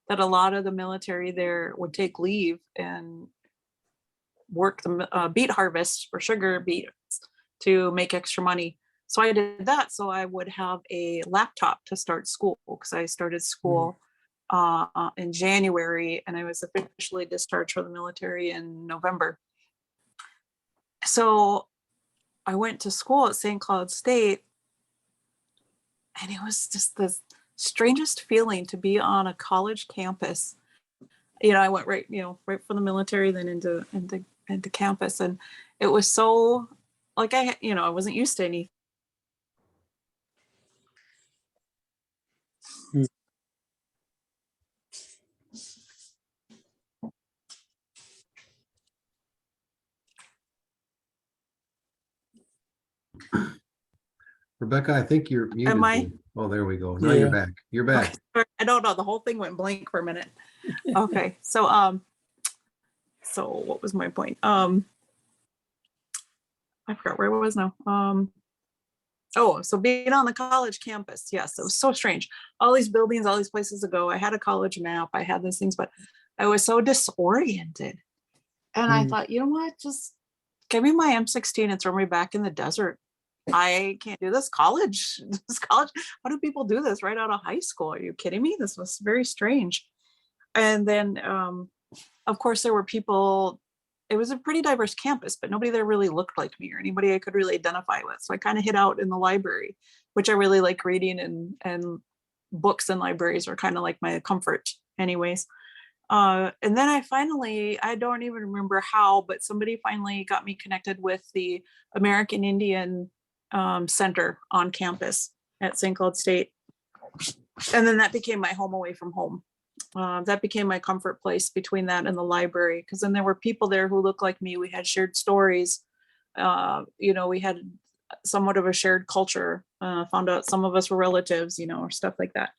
that a lot of the military there would take leave and work the beet harvest or sugar beets to make extra money. So I did that so I would have a laptop to start school, because I started school in January and I was officially discharged from the military in November. So I went to school at St. Cloud State, and it was just the strangest feeling to be on a college campus. You know, I went right from the military then into campus, and it was so like I wasn't used to anything. Rebecca, I think you're muted. Am I? Oh, there we go. Now you're Yeah. back. You're back. Okay, I don't know. The whole thing went blank for a minute. Okay, so what was my point? I forgot where I was now. So being on the college campus, yes, it was so strange. All these buildings, all these places to go. I had a college map. I had these things, but I was so disoriented. And I thought, you know what? Just give me my M16 and throw me back in the desert. I can't do this college. How do people do this right out of high school? Are you kidding me? This was very strange. And then, of course, there were people. It was a pretty diverse campus, but nobody there really looked like me or anybody I could really identify with. So I kind of hid out in the library, which I really like reading, and books and libraries are kind of like my comfort anyways. And then I don't even remember how, but somebody finally got me connected with the American Indian Center on campus at St. Cloud State. And then that became my home away from home. That became my comfort place between that and the library, because then there were people there who looked like me. We had shared stories. We had somewhat of a shared culture. Found out some of us were relatives, or stuff like that.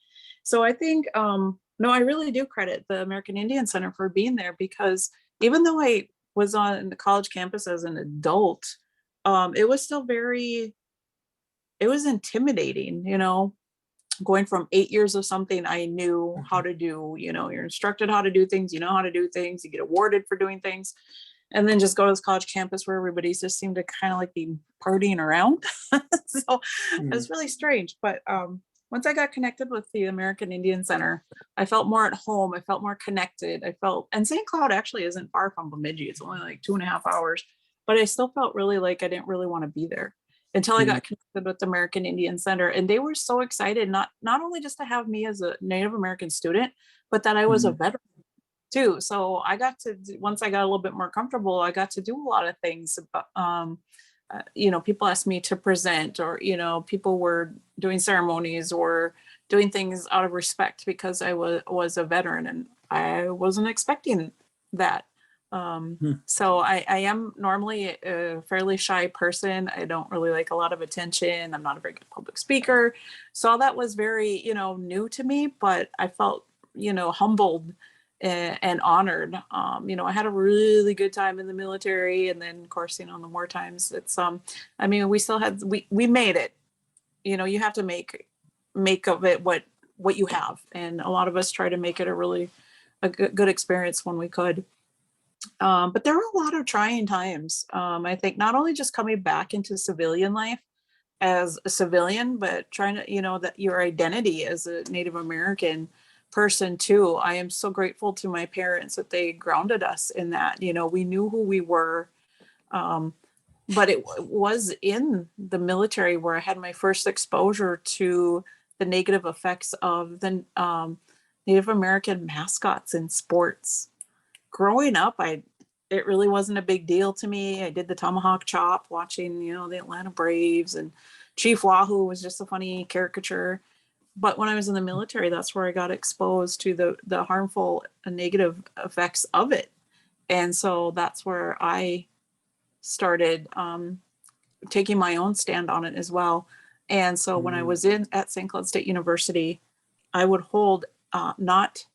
So I think, no, I really do credit the American Indian Center for being there, because even though I was on the college campus as an adult, it was still it was intimidating, going from 8 years of something I knew how to do. You're instructed how to do things, how to do things, you get awarded for doing things, and then just go to this college campus where everybody just seemed to kind of like be partying around. So it was really strange. But once I got connected with the American Indian Center, I felt more at home. I felt more connected. And St. Cloud actually isn't far from Bemidji. It's only like 2.5 hours, but I still felt really like I didn't really want to be there until I got connected with the American Indian Center. And they were so excited, not only just to have me as a Native American student, but that I was a veteran too. So I got to, once I got a little bit more comfortable, I got to do a lot of things. People asked me to present, or, people were doing ceremonies or doing things out of respect because I was a veteran, and I wasn't expecting that. So I am normally a fairly shy person. I don't really like a lot of attention. I'm not a very good public speaker. So all that was very, new to me, but I felt, humbled and honored. I had a really good time in the military. And then of course, in the war times, it's, we still had, we made it, you have to make of it what you have. And a lot of us try to make it a good experience when we could. But there were a lot of trying times. I think not only just coming back into civilian life as a civilian, but trying to, that your identity as a Native American person too. I am so grateful to my parents that they grounded us in that. We knew who we were. But it was in the military where I had my first exposure to the negative effects of the Native American mascots in sports. Growing up, it really wasn't a big deal to me. I did the tomahawk chop watching, the Atlanta Braves, and Chief Wahoo was just a funny caricature. But when I was in the military, that's where I got exposed to the harmful and negative effects of it. And so that's where I started taking my own stand on it as well. And so when I was at St. Cloud State University, I would hold not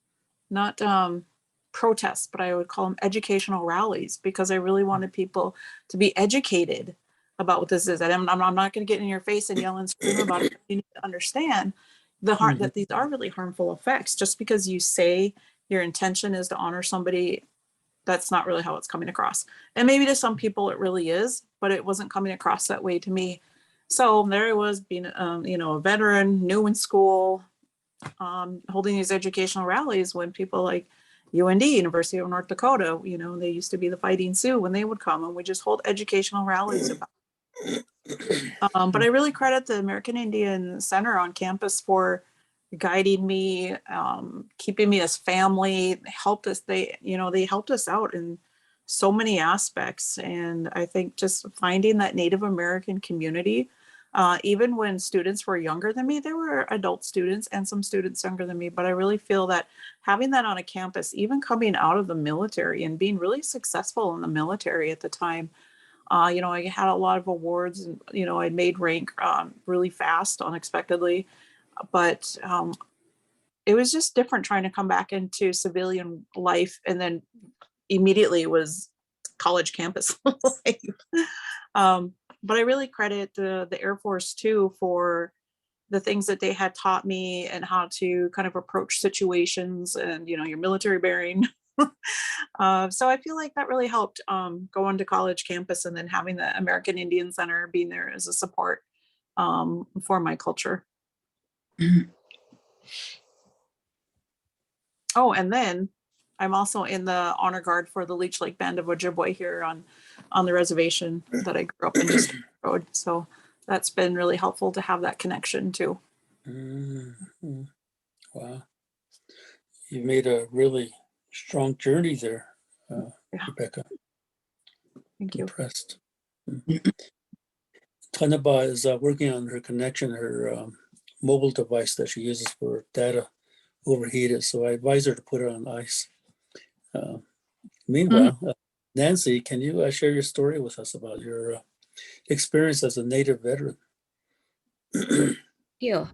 protests, but I would call them educational rallies, because I really wanted people to be educated about what this is. And I'm not going to get in your face and yell and scream about it. You need to understand, the harm Mhm. that these are really harmful effects. Just because you say your intention is to honor somebody, that's not really how it's coming across. And maybe to some people it really is, but it wasn't coming across that way to me. So there I was being, a veteran, new in school, holding these educational rallies when people like UND, University of North Dakota, they used to be the Fighting Sioux when they would come, and we just hold educational rallies about. But I really credit the American Indian Center on campus for guiding me, keeping me as family, helped us. They helped us out in so many aspects. And I think just finding that Native American community, even when students were younger than me, there were adult students and some students younger than me, but I really feel that having that on a campus, even coming out of the military and being really successful in the military at the time, I had a lot of awards, and I made rank really fast, unexpectedly. But it was just different trying to come back into civilian life, and then immediately was college campus life. But I really credit the Air Force too for the things that they had taught me and how to kind of approach situations, and your military bearing. So I feel like that really helped going to college campus, and then having the American Indian Center being there as a support for my culture. Oh, and then I'm also in the honor guard for the Leech Lake Band of Ojibwe here on the reservation that I grew up in just road. So that's been really helpful to have that connection too. Mhm. Wow. You made a really strong journey there, Yeah. Rebecca. Thank you. Impressed. Tanaba is working on her connection, her mobile device that she uses for data overheated, so I advise her to put it on ice. Meanwhile, Nancy, can you share your story with us about your experience as a Native veteran? You.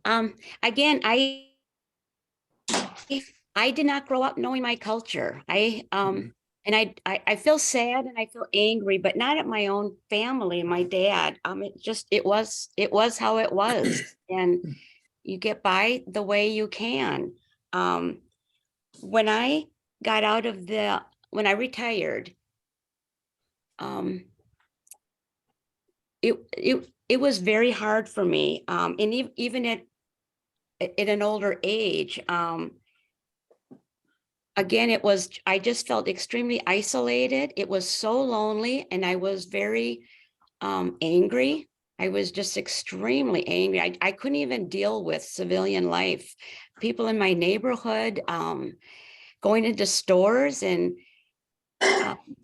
Again, I did not grow up knowing my culture. And I feel sad and I feel angry, but not at my own family, my dad. It was how it was. And you get by the way you can. When I got out of when I retired, it was very hard for me. And even at an older age, again, I just felt extremely isolated. It was so lonely, and I was very angry. I was just extremely angry. I couldn't even deal with civilian life. People in my neighborhood, going into stores, and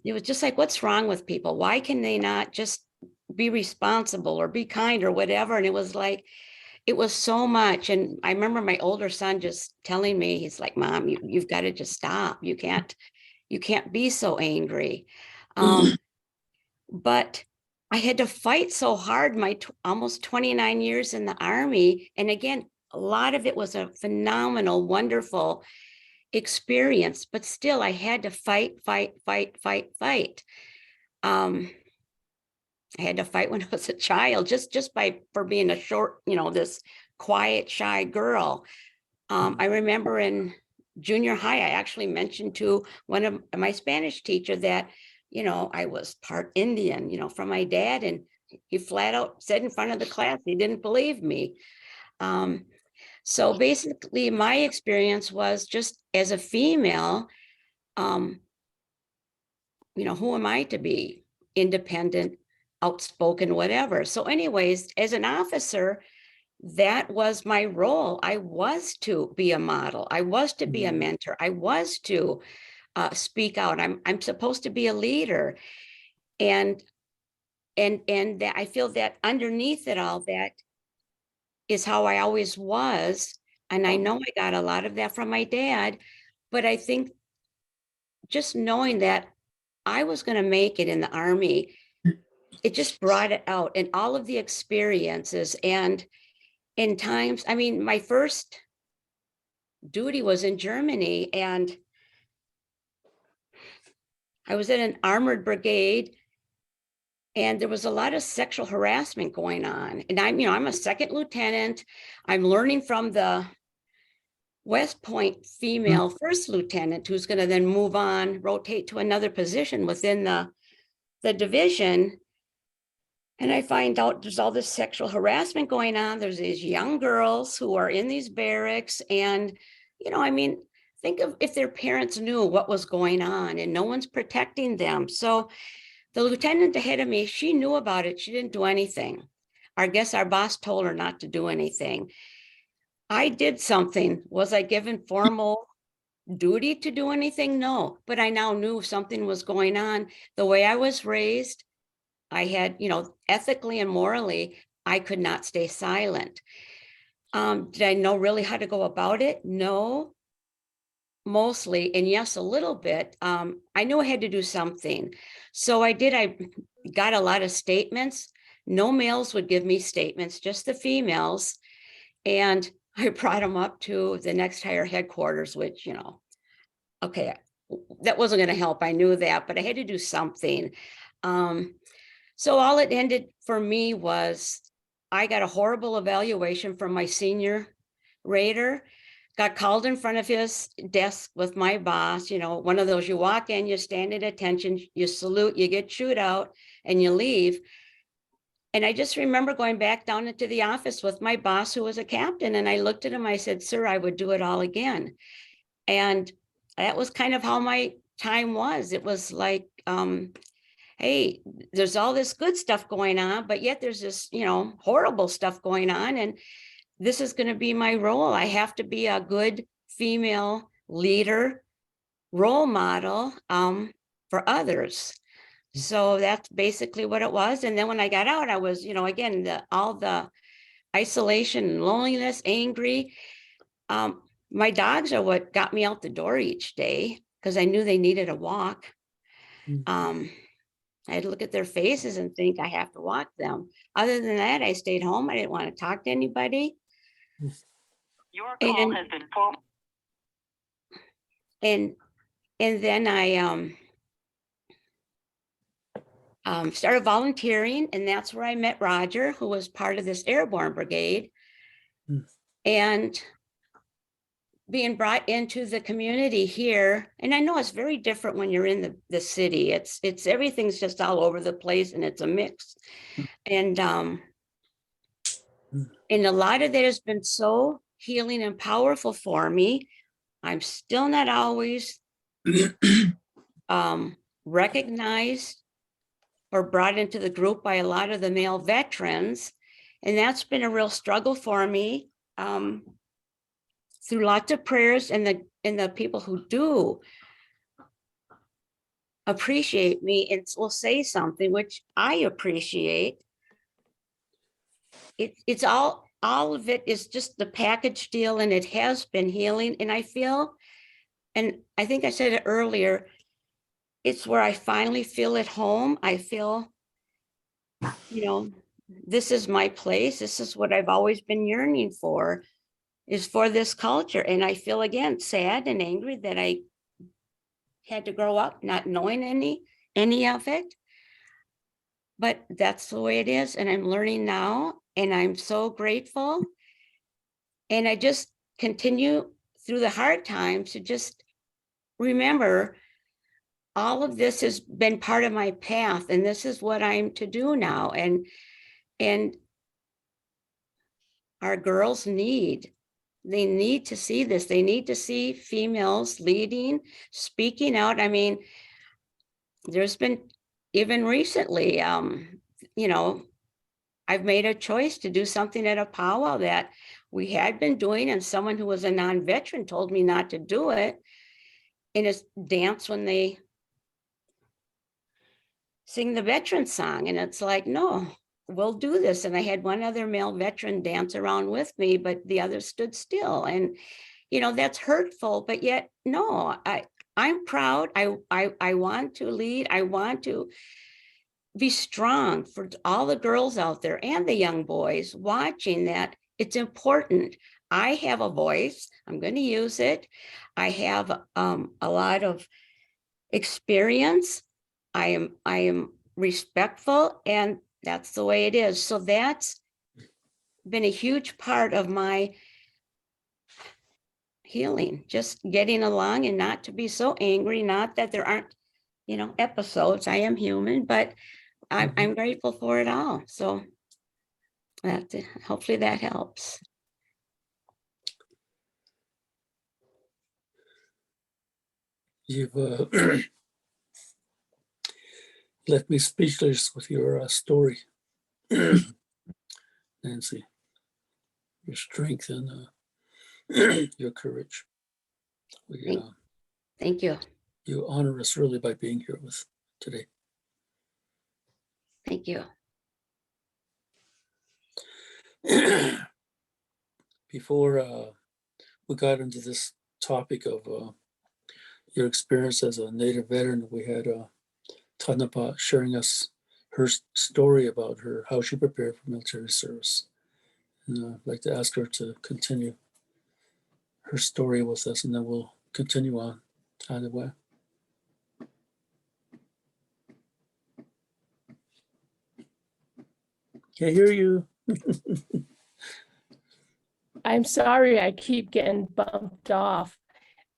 it was just like, what's wrong with people? Why can they not just be responsible or be kind or whatever? And it was like, it was so much. And I remember my older son just telling me, he's like, Mom, you've got to just stop. You can't be so angry. But I had to fight so hard my almost 29 years in the Army. And again, a lot of it was a phenomenal, wonderful experience, but still I had to fight. I had to fight when I was a child, just for being a short, this quiet, shy girl. I remember in junior high, I actually mentioned to one of my Spanish teacher that, I was part Indian, from my dad, and he flat out said in front of the class, he didn't believe me. So basically my experience was just as a female, who am I to be independent, outspoken, whatever. So anyways, as an officer, that was my role. I was to be a model. I was to be a mentor. I was to speak out. I'm supposed to be a leader. And that I feel that underneath it all, that is how I always was. And I know I got a lot of that from my dad, but I think just knowing that I was going to make it in the Army, it just brought it out, and all of the experiences. And in times, I mean, my first duty was in Germany, and I was in an armored brigade, And there was a lot of sexual harassment going on. And I'm a second lieutenant. I'm learning from the West Point female first lieutenant, who's going to then move on, rotate to another position within the division. And I find out there's all this sexual harassment going on. There's these young girls who are in these barracks. And, think of if their parents knew what was going on and no one's protecting them. So the lieutenant ahead of me, she knew about it. She didn't do anything. I guess our boss told her not to do anything. I did something. Was I given formal duty to do anything? No, but I now knew something was going on. The way I was raised, I had, ethically and morally, I could not stay silent. Did I know really how to go about it? No, mostly. And yes, a little bit. I knew I had to do something. So I did. I got a lot of statements. No males would give me statements, just the females. And I brought them up to the next higher headquarters, which, okay, that wasn't going to help. I knew that, but I had to do something. So all it ended for me was I got a horrible evaluation from my senior raider, got called in front of his desk with my boss, one of those, you walk in, you stand at attention, you salute, you get chewed out and you leave. And I just remember going back down into the office with my boss, who was a captain. And I looked at him, I said, sir, I would do it all again. And that was kind of how my time was. It was like, hey, there's all this good stuff going on, but yet there's this, horrible stuff going on. And this is going to be my role. I have to be a good female leader, role model for others. So that's basically what it was. And then when I got out, I was, again, all the isolation and loneliness, angry. My dogs are what got me out the door each day because I knew they needed a walk. I'd look at their faces and think I have to walk them. Other than that, I stayed home. I didn't want to talk to anybody. Your call has been forwarded. And then I started volunteering, and that's where I met Roger, who was part of this airborne brigade. And being brought into the community here, and I know it's very different when you're in the city. It's everything's just all over the place, and it's a mix. And a lot of that has been so healing and powerful for me. I'm still not always recognized or brought into the group by a lot of the male veterans. And that's been a real struggle for me. Through lots of prayers and the people who do appreciate me and will say something, which I appreciate. It's all of it is just the package deal, and it has been healing. And I feel, and I think I said it earlier, it's where I finally feel at home. I feel, this is my place. This is what I've always been yearning for, is for this culture. And I feel, again, sad and angry that I had to grow up not knowing any of it. But that's the way it is. And I'm learning now, and I'm so grateful. And I just continue through the hard times to just remember all of this has been part of my path, and this is what I'm to do now. And our girls they need to see this. They need to see females leading, speaking out. I mean, there's been, even recently, I've made a choice to do something at a powwow that we had been doing, and someone who was a non-veteran told me not to do it. And it's dance when they sing the veteran song. And it's like, no, we'll do this. And I had one other male veteran dance around with me, but the others stood still. And, that's hurtful, but yet, no, I'm proud. I want to lead. I want to be strong for all the girls out there and the young boys watching that. It's important. I have a voice. I'm going to use it. I have a lot of experience. I am respectful, and that's the way it is. So that's been a huge part of my healing, just getting along and not to be so angry. Not that there aren't, episodes. I am human, but I'm grateful for it all. So that hopefully that helps. You've left me speechless with your story, Nancy. Your strength and your courage. Thank you. You honor us really by being here with today. Thank you. Before we got into this topic of your experience as a Native veteran, we had Tanapa sharing us her story about how she prepared for military service. And I'd like to ask her to continue her story with us, and then we'll continue on either way. Can't hear you. I'm sorry, I keep getting bumped off.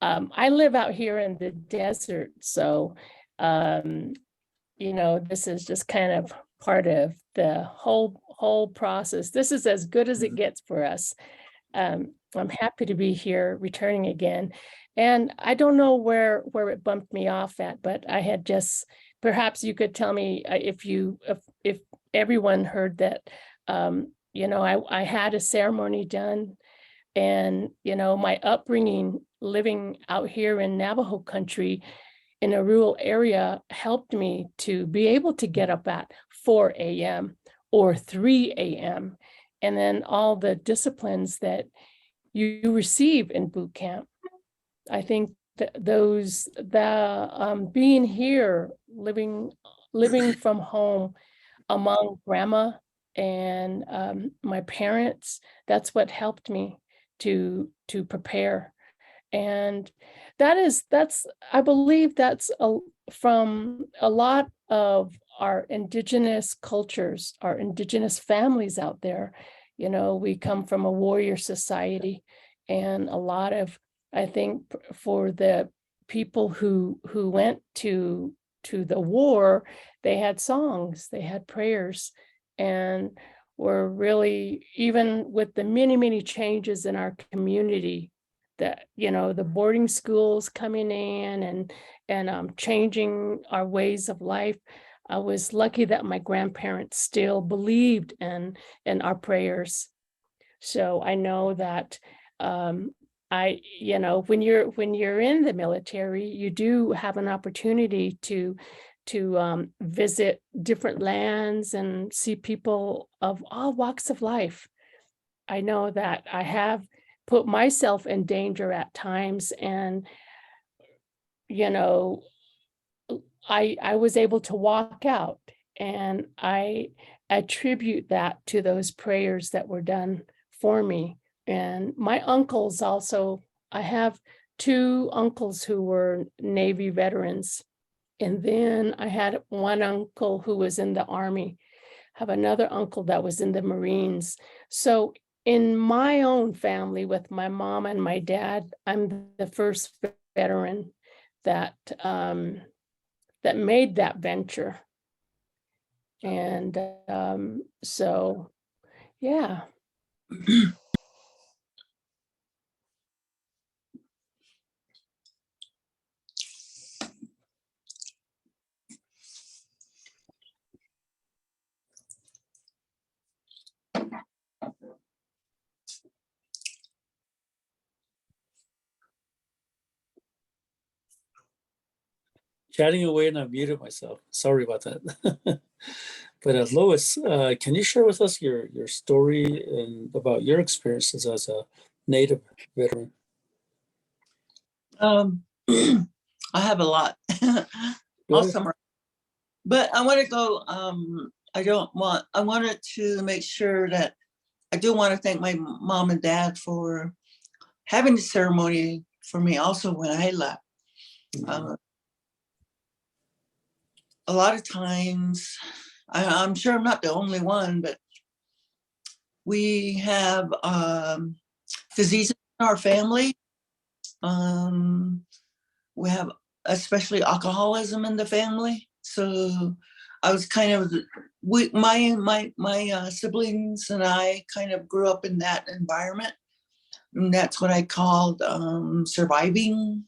I live out here in the desert, so this is just kind of part of the whole process. This is as good as it gets for us. I'm happy to be here, returning again. And I don't know where it bumped me off at, but I had perhaps you could tell me if everyone heard that, I had a ceremony done, and, my upbringing living out here in Navajo country in a rural area helped me to be able to get up at 4 a.m. or 3 a.m. And then all the disciplines that you receive in boot camp. I think that being here, living from home among grandma and my parents, that's what helped me to prepare. And I believe that's from a lot of our indigenous cultures, our indigenous families out there. We come from a warrior society, and a lot of, I think, for the people who went to the war, they had songs, they had prayers, and were really, even with the many changes in our community, that the boarding schools coming in and changing our ways of life. I was lucky that my grandparents still believed in our prayers. So I know that when you're in the military, you do have an opportunity to visit different lands and see people of all walks of life. I know that I have put myself in danger at times, and I was able to walk out, and I attribute that to those prayers that were done for me. And my uncles also, I have 2 uncles who were Navy veterans. And then I had one uncle who was in the Army. I have another uncle that was in the Marines. So in my own family with my mom and my dad, I'm the first veteran that made that venture. And so, yeah. Chatting away, and I muted myself. Sorry about that. But Lois, can you share with us your story and about your experiences as a Native veteran? I have a lot. All summer. But I want to go, I wanted to make sure that I do want to thank my mom and dad for having the ceremony for me also when I left. a lot of times, I'm sure I'm not the only one, but we have diseases in our family. We have especially alcoholism in the family. So I was kind of, my siblings and I kind of grew up in that environment. And that's what I called surviving,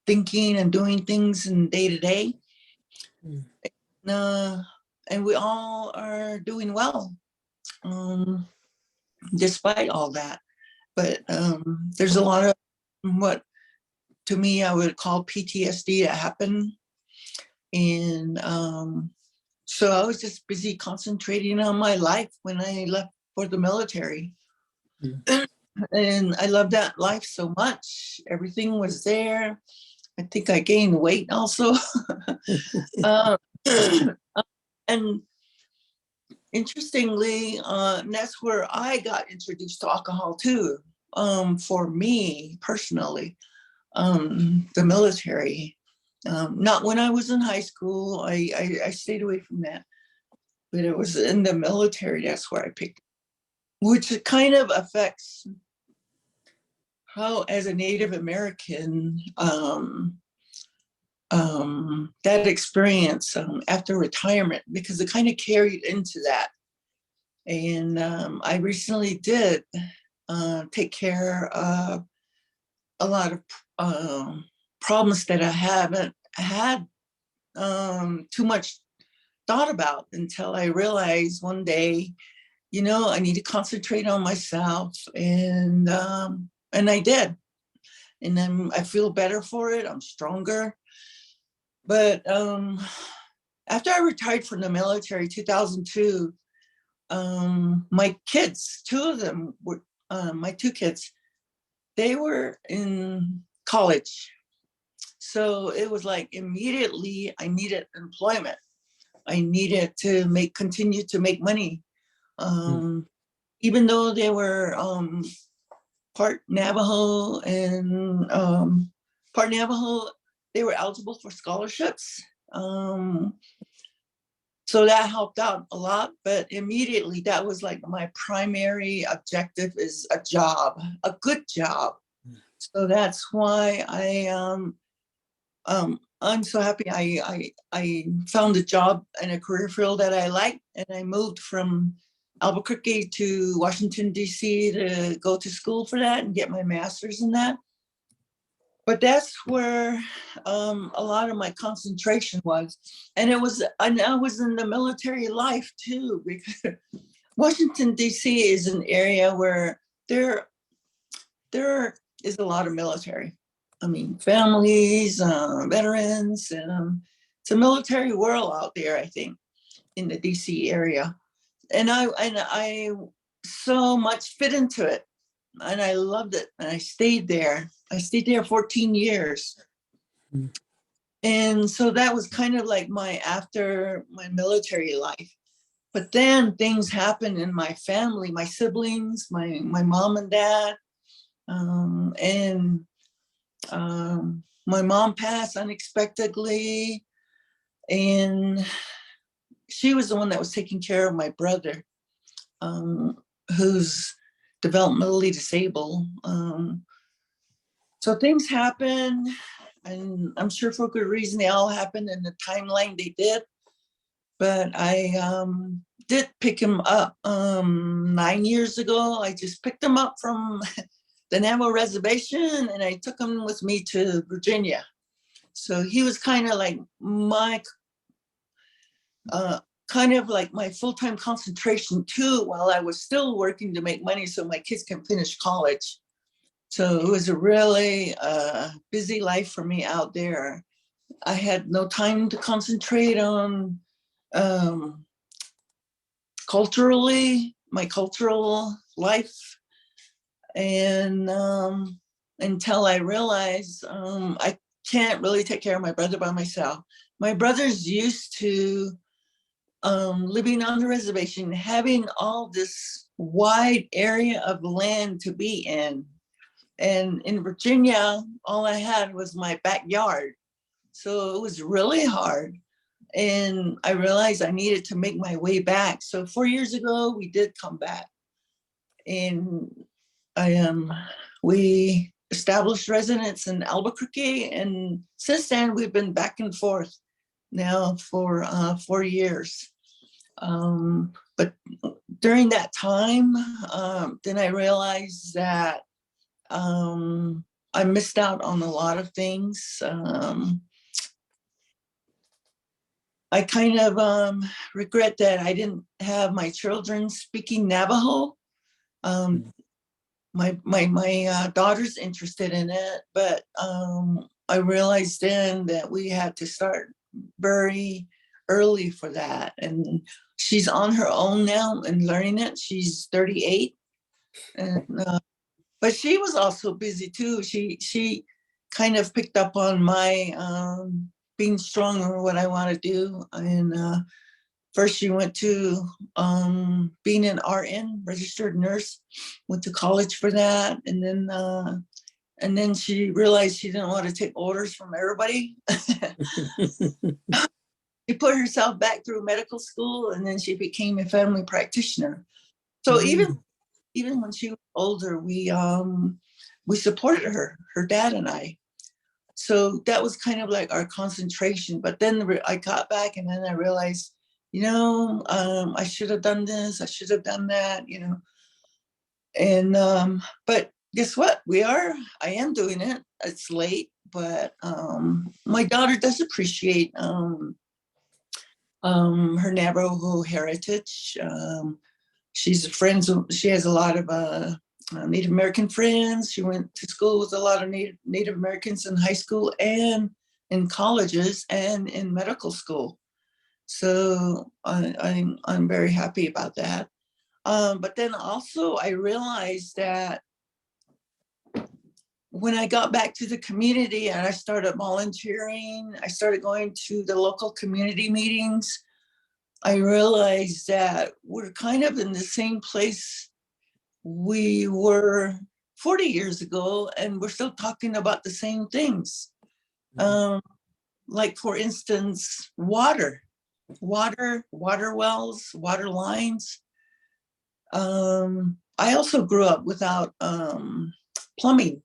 thinking and doing things in day to day. And we all are doing well, despite all that. But there's a lot of what to me I would call PTSD that happened. And so I was just busy concentrating on my life when I left for the military. And I loved that life so much. Everything was there. I think I gained weight also. And interestingly, that's where I got introduced to alcohol too. For me personally, the military. Not when I was in high school. I stayed away from that. But it was in the military, that's where I picked, which kind of affects how, as a Native American, that experience after retirement, because it kind of carried into that. And I recently did take care of a lot of problems that I haven't had too much thought about until I realized one day, you know, I need to concentrate on myself, and I did. And then I feel better for it. I'm stronger. But after I retired from the military, 2002, my kids, two of them were my two kids, they were in college. So it was like immediately I needed employment. I needed to continue to make money. Even though they were part Navajo and part Navajo, they were eligible for scholarships. So that helped out a lot, but immediately that was like my primary objective is a job, a good job. So that's why I'm so happy I found a job in a career field that I like, and I moved from Albuquerque to Washington, D.C. to go to school for that and get my master's in that. But that's where a lot of my concentration was. And I was in the military life too, because Washington, D.C. is an area where there is a lot of military. I mean, families, veterans, it's a military world out there, I think, in the DC area. And I so much fit into it, and I loved it, and I stayed there. I stayed there 14 years. And so that was kind of like after my military life. But then things happened in my family, my siblings, my mom and dad, and my mom passed unexpectedly, and she was the one that was taking care of my brother, who's developmentally disabled. So things happen, and I'm sure for good reason they all happened in the timeline they did. But I did pick him up 9 years ago. I just picked him up from the Navajo reservation, and I took him with me to Virginia. So he was kind of like my full-time concentration too, while I was still working to make money so my kids can finish college. So it was a really busy life for me out there. I had no time to concentrate on culturally, my cultural life. And until I realized I can't really take care of my brother by myself. My brother's used to living on the reservation, having all this wide area of land to be in. And in Virginia, all I had was my backyard. So it was really hard. And I realized I needed to make my way back. So 4 years ago, we did come back. And we established residence in Albuquerque. And since then, we've been back and forth now for 4 years. But during that time, then I realized that I missed out on a lot of things. I kind of regret that I didn't have my children speaking Navajo. My daughter's interested in it, but I realized then that we had to start very early for that. And she's on her own now and learning it. She's 38. And, but she was also busy too. She kind of picked up on my being strong in what I want to do. And first she went to being an RN, registered nurse, went to college for that. And then she realized she didn't want to take orders from everybody. She put herself back through medical school, and then she became a family practitioner. So even when she was older, we supported her dad and I. So that was kind of like our concentration. But then I got back, and then I realized, I should have done this, I should have done that, And but guess what? I am doing it. It's late, but my daughter does appreciate her Navajo heritage. She has a lot of Native American friends. She went to school with a lot of Native Americans in high school and in colleges and in medical school. So I'm very happy about that. But then also I realized that when I got back to the community and I started volunteering, I started going to the local community meetings, I realized that we're kind of in the same place we were 40 years ago, and we're still talking about the same things. Like for instance, water wells, water lines. I also grew up without plumbing.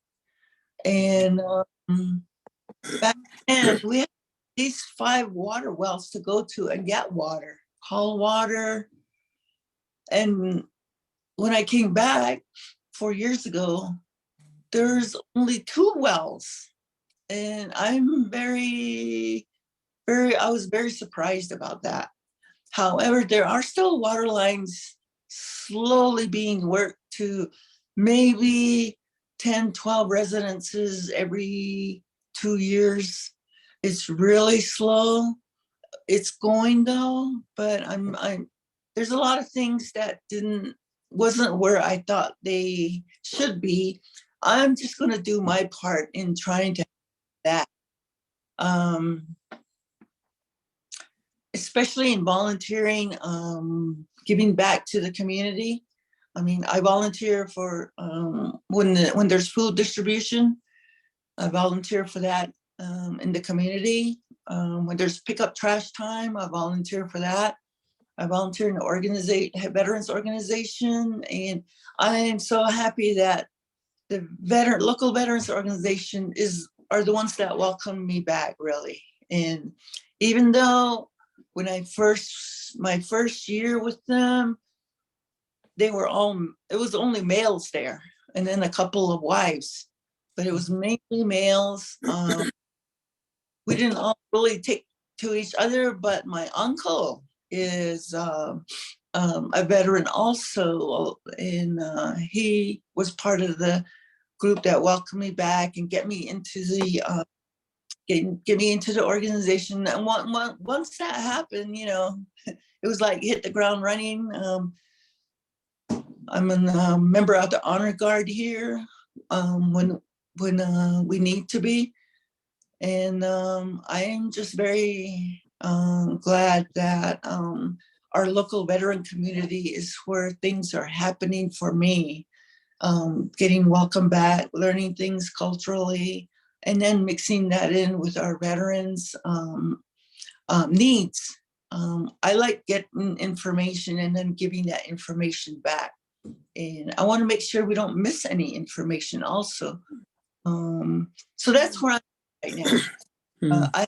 And back then we had these 5 water wells to go to and get water, haul water. And when I came back 4 years ago, there's only 2 wells. And I was very surprised about that. However, there are still water lines slowly being worked to maybe 10, 12 residences every 2 years. It's really slow. It's going though, but there's a lot of things that wasn't where I thought they should be. I'm just going to do my part in trying to that. Especially in volunteering, giving back to the community. I mean, I volunteer for when there's food distribution. I volunteer for that in the community. When there's pickup trash time, I volunteer for that. I volunteer in the veterans organization, and I am so happy that the local veterans organization are the ones that welcome me back, really. And even though when my first year with them, it was only males there, and then a couple of wives, but it was mainly males. We didn't all really take to each other, but my uncle is a veteran also, and he was part of the group that welcomed me back and get me into the organization. And once that happened, it was like hit the ground running. I'm a member of the Honor Guard here when we need to be. And I am just very glad that our local veteran community is where things are happening for me. Getting welcome back, learning things culturally, and then mixing that in with our veterans. needs. I like getting information and then giving that information back. And I want to make sure we don't miss any information also. So that's where I'm right now.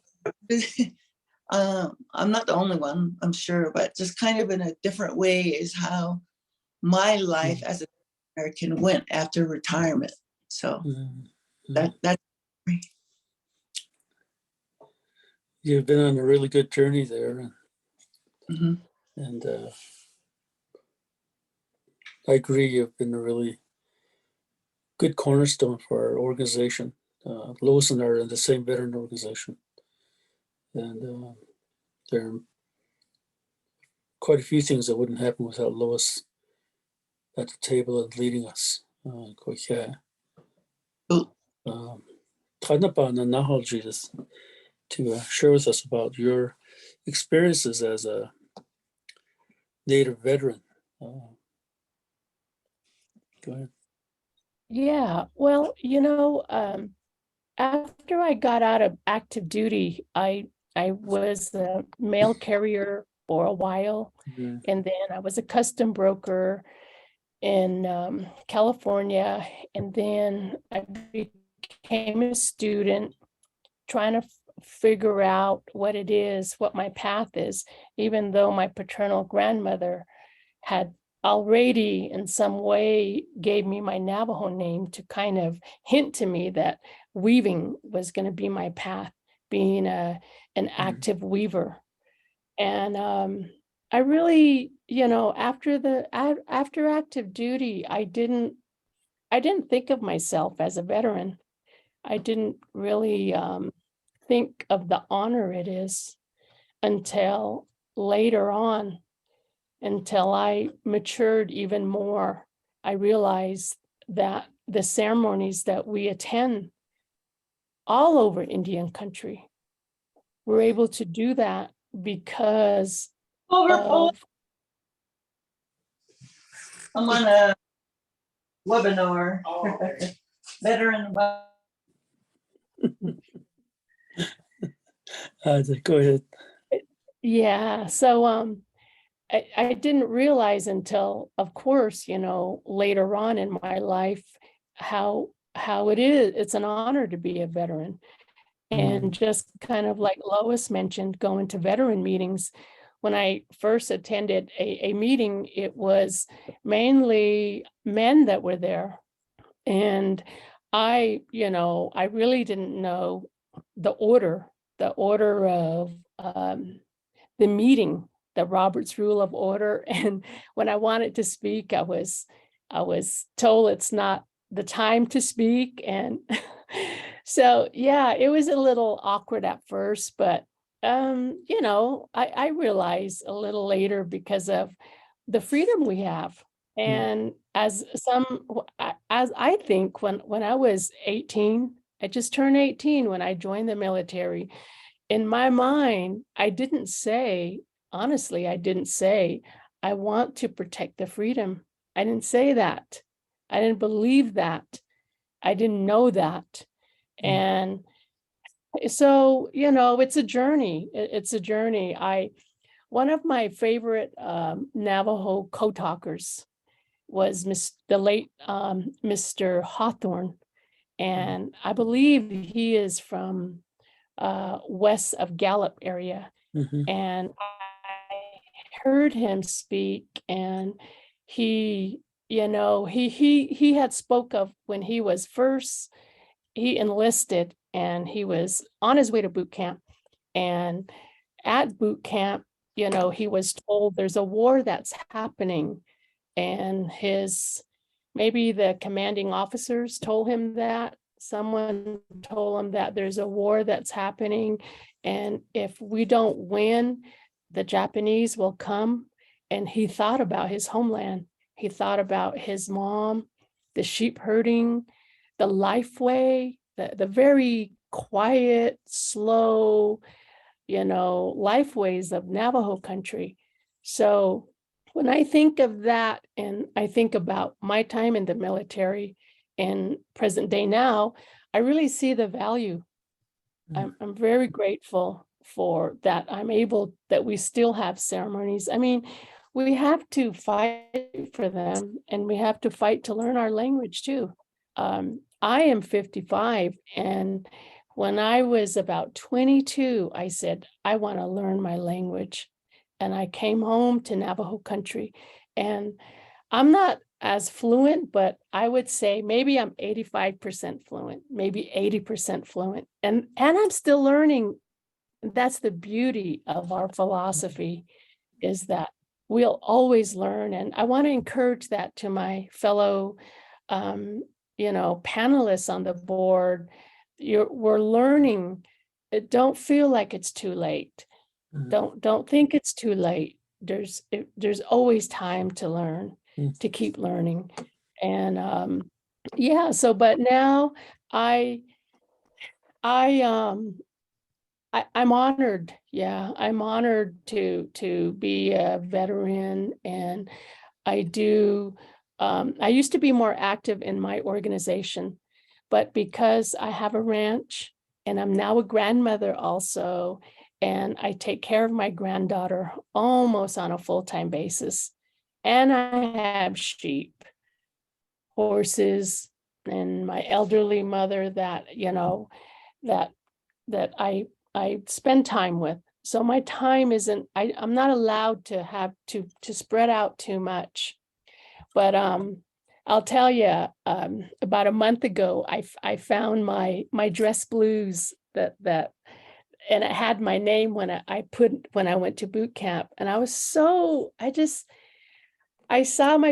I'm not the only one, I'm sure, but just kind of in a different way is how my life as an American went after retirement. So that's You've been on a really good journey there. mhm. And I agree, you've been a really good cornerstone for our organization. Lois and I are in the same veteran organization. And there are quite a few things that wouldn't happen without Lois at the table and leading us. To share with us about your experiences as a Native veteran. Go ahead. Yeah, well, after I got out of active duty, I was a mail carrier for a while, Mhm. and then I was a custom broker in California, and then I became a student trying to figure out what it is, what my path is, even though my paternal grandmother had already in some way gave me my Navajo name to kind of hint to me that weaving was going to be my path, being an active weaver. And I really, after active duty, I didn't think of myself as a veteran. I didn't really think of the honor it is until later on, until I matured even more. I realized that the ceremonies that we attend all over Indian country, we're able to do that because of I'm on a webinar. Veteran. Go ahead. yeah. So I didn't realize until, of course, later on in my life, how it's an honor to be a veteran. And just kind of like Lois mentioned, going to veteran meetings. When I first attended a meeting, it was mainly men that were there. And I really didn't know the order of the meeting, the Robert's Rule of Order. And when I wanted to speak, I was told it's not the time to speak. And so, yeah, it was a little awkward at first, but I realized a little later because of the freedom we have. And as I think when I was 18, I just turned 18 when I joined the military. In my mind, honestly, I didn't say, I want to protect the freedom. I didn't say that. I didn't believe that. I didn't know that. And so, it's a journey. It's a journey. One of my favorite Navajo co-talkers was the late Mr. Hawthorne. And I believe he is from west of Gallup area. And I heard him speak, and he had spoke of when he enlisted and he was on his way to boot camp. And at boot camp, he was told there's a war that's happening, and maybe the commanding officers told him that. Someone told him that there's a war that's happening, and if we don't win, the Japanese will come. And he thought about his homeland. He thought about his mom, the sheep herding, the life way, the very quiet, slow, life ways of Navajo country. So when I think of that, and I think about my time in the military and present day now, I really see the value. I'm very grateful for that I'm able, that we still have ceremonies. I mean, we have to fight for them, and we have to fight to learn our language too. I am 55, and when I was about 22, I said, I want to learn my language. And I came home to Navajo country, and I'm not as fluent, but I would say maybe I'm 85% fluent, maybe 80% fluent. And I'm still learning. That's the beauty of our philosophy, is that we'll always learn. And I want to encourage that to my fellow, panelists on the board. We're learning. Don't feel like it's too late. Don't think it's too late. There's always time to learn, to keep learning. And but now I'm honored. Yeah, I'm honored to be a veteran, and I used to be more active in my organization, but because I have a ranch and I'm now a grandmother also, and I take care of my granddaughter almost on a full-time basis, and I have sheep, horses, and my elderly mother that I spend time with. So my time isn't, I'm not allowed to have to spread out too much. But I'll tell you, about a month ago, I found my dress blues that and it had my name when I went to boot camp, and I saw my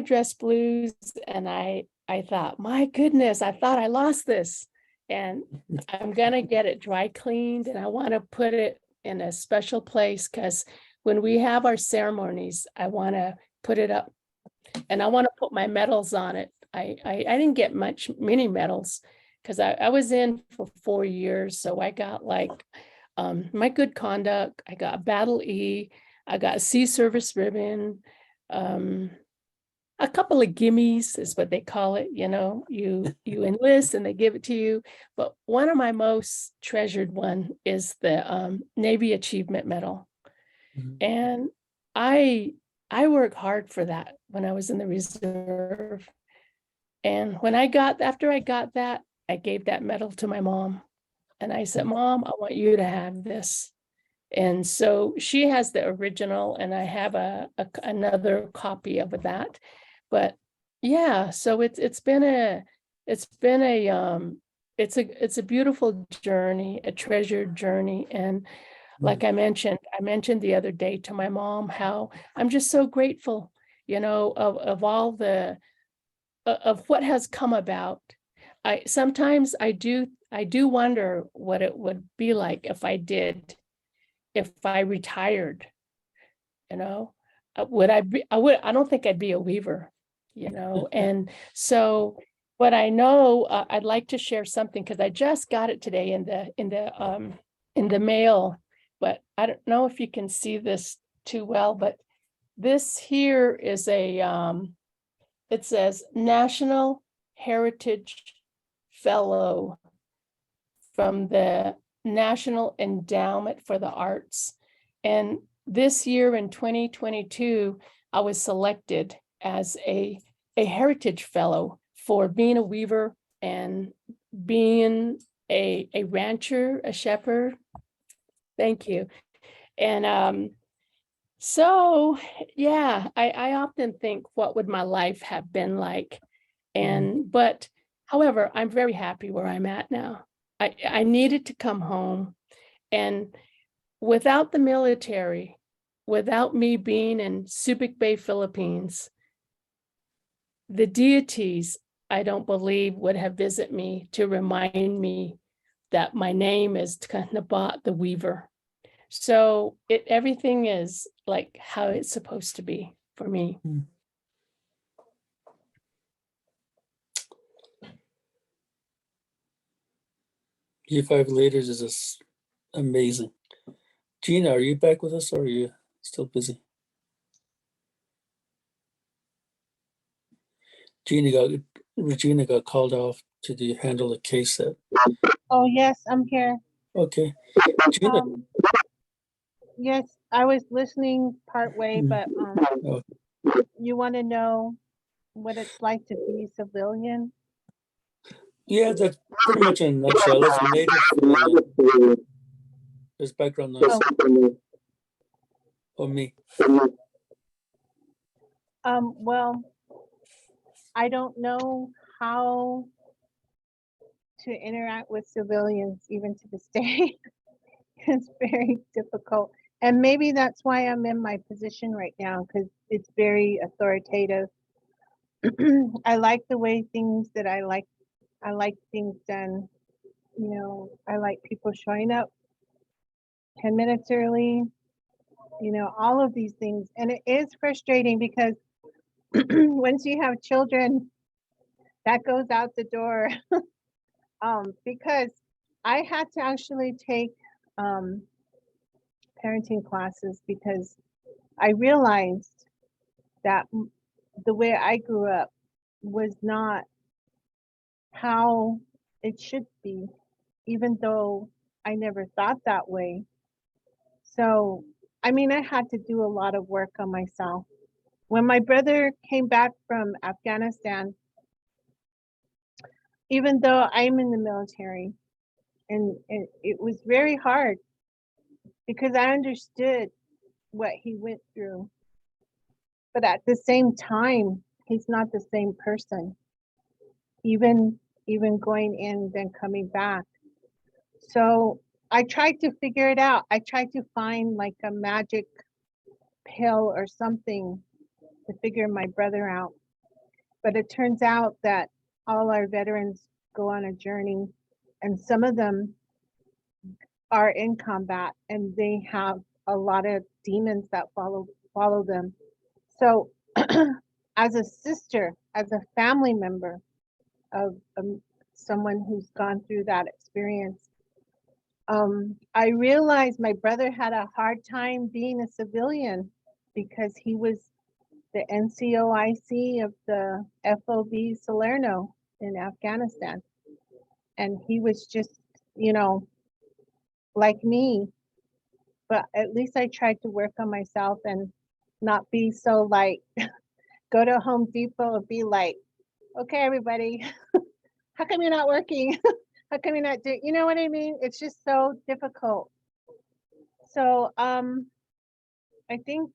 dress blues, and I thought, my goodness, I thought I lost this, and I'm gonna get it dry cleaned, and I want to put it in a special place, because when we have our ceremonies, I want to put it up, and I want to put my medals on it. I didn't get many medals, because I was in for 4 years, so I got like my good conduct, I got Battle E, I got a Sea Service ribbon, a couple of gimmies is what they call it. You enlist and they give it to you. But one of my most treasured one is the Navy Achievement Medal. And I worked hard for that when I was in the reserve. And after I got that, I gave that medal to my mom. And I said, Mom, I want you to have this. And so she has the original, and I have another copy of that. But yeah, so it's a beautiful journey, a treasured journey. And like I mentioned the other day to my mom, how I'm just so grateful, of all of what has come about. Sometimes I do wonder what it would be like if I retired. Would I be? I don't think I'd be a weaver, And so, what I know, I'd like to share something, because I just got it today in the mail, but I don't know if you can see this too well. But this here is it says National Heritage Fellow from the National Endowment for the Arts. And this year in 2022, I was selected as a Heritage Fellow for being a weaver and being a rancher, a shepherd. Thank you. And so, yeah, I often think, what would my life have been like? But however, I'm very happy where I'm at now. I needed to come home, and without the military, without me being in Subic Bay, Philippines, the deities, I don't believe, would have visited me to remind me that my name is Tkanabat the Weaver. So everything is like how it's supposed to be for me. G5 Leaders is just amazing. Gina, are you back with us, or are you still busy? Regina got called off to handle a case that. Oh, yes, I'm here. Okay. Gina, Yes, I was listening part way, Mm. but Oh. you want to know what it's like to be a civilian? Yeah, that's pretty much in a nutshell. As a native civilian, there's background noise. Oh, me. Well, I don't know how to interact with civilians even to this day. It's very difficult. And maybe that's why I'm in my position right now, because it's very authoritative. I like the way things that I like things done. You know, I like people showing up 10 minutes early, you know, all of these things. And it is frustrating because once you have children, that goes out the door. Because I had to actually take parenting classes because I realized that the way I grew up was not how it should be, even though I never thought that way. So, I mean, I had to do a lot of work on myself. When my brother came back from Afghanistan, even though I'm in the military, and it was very hard because I understood what he went through. But at the same time, he's not the same person. Even going in, then coming back. So I tried to figure it out. I tried to find like a magic pill or something to figure my brother out. But it turns out that all our veterans go on a journey, and some of them are in combat and they have a lot of demons that follow them. So as a sister, as a family member of someone who's gone through that experience, I realized my brother had a hard time being a civilian because he was the NCOIC of the FOB Salerno in Afghanistan. And he was just, you know, like me, but at least I tried to work on myself and not be so like, go to Home Depot and be like, okay, everybody, how come you're not working? How come you're not doing, you know what I mean? It's just so difficult. So I think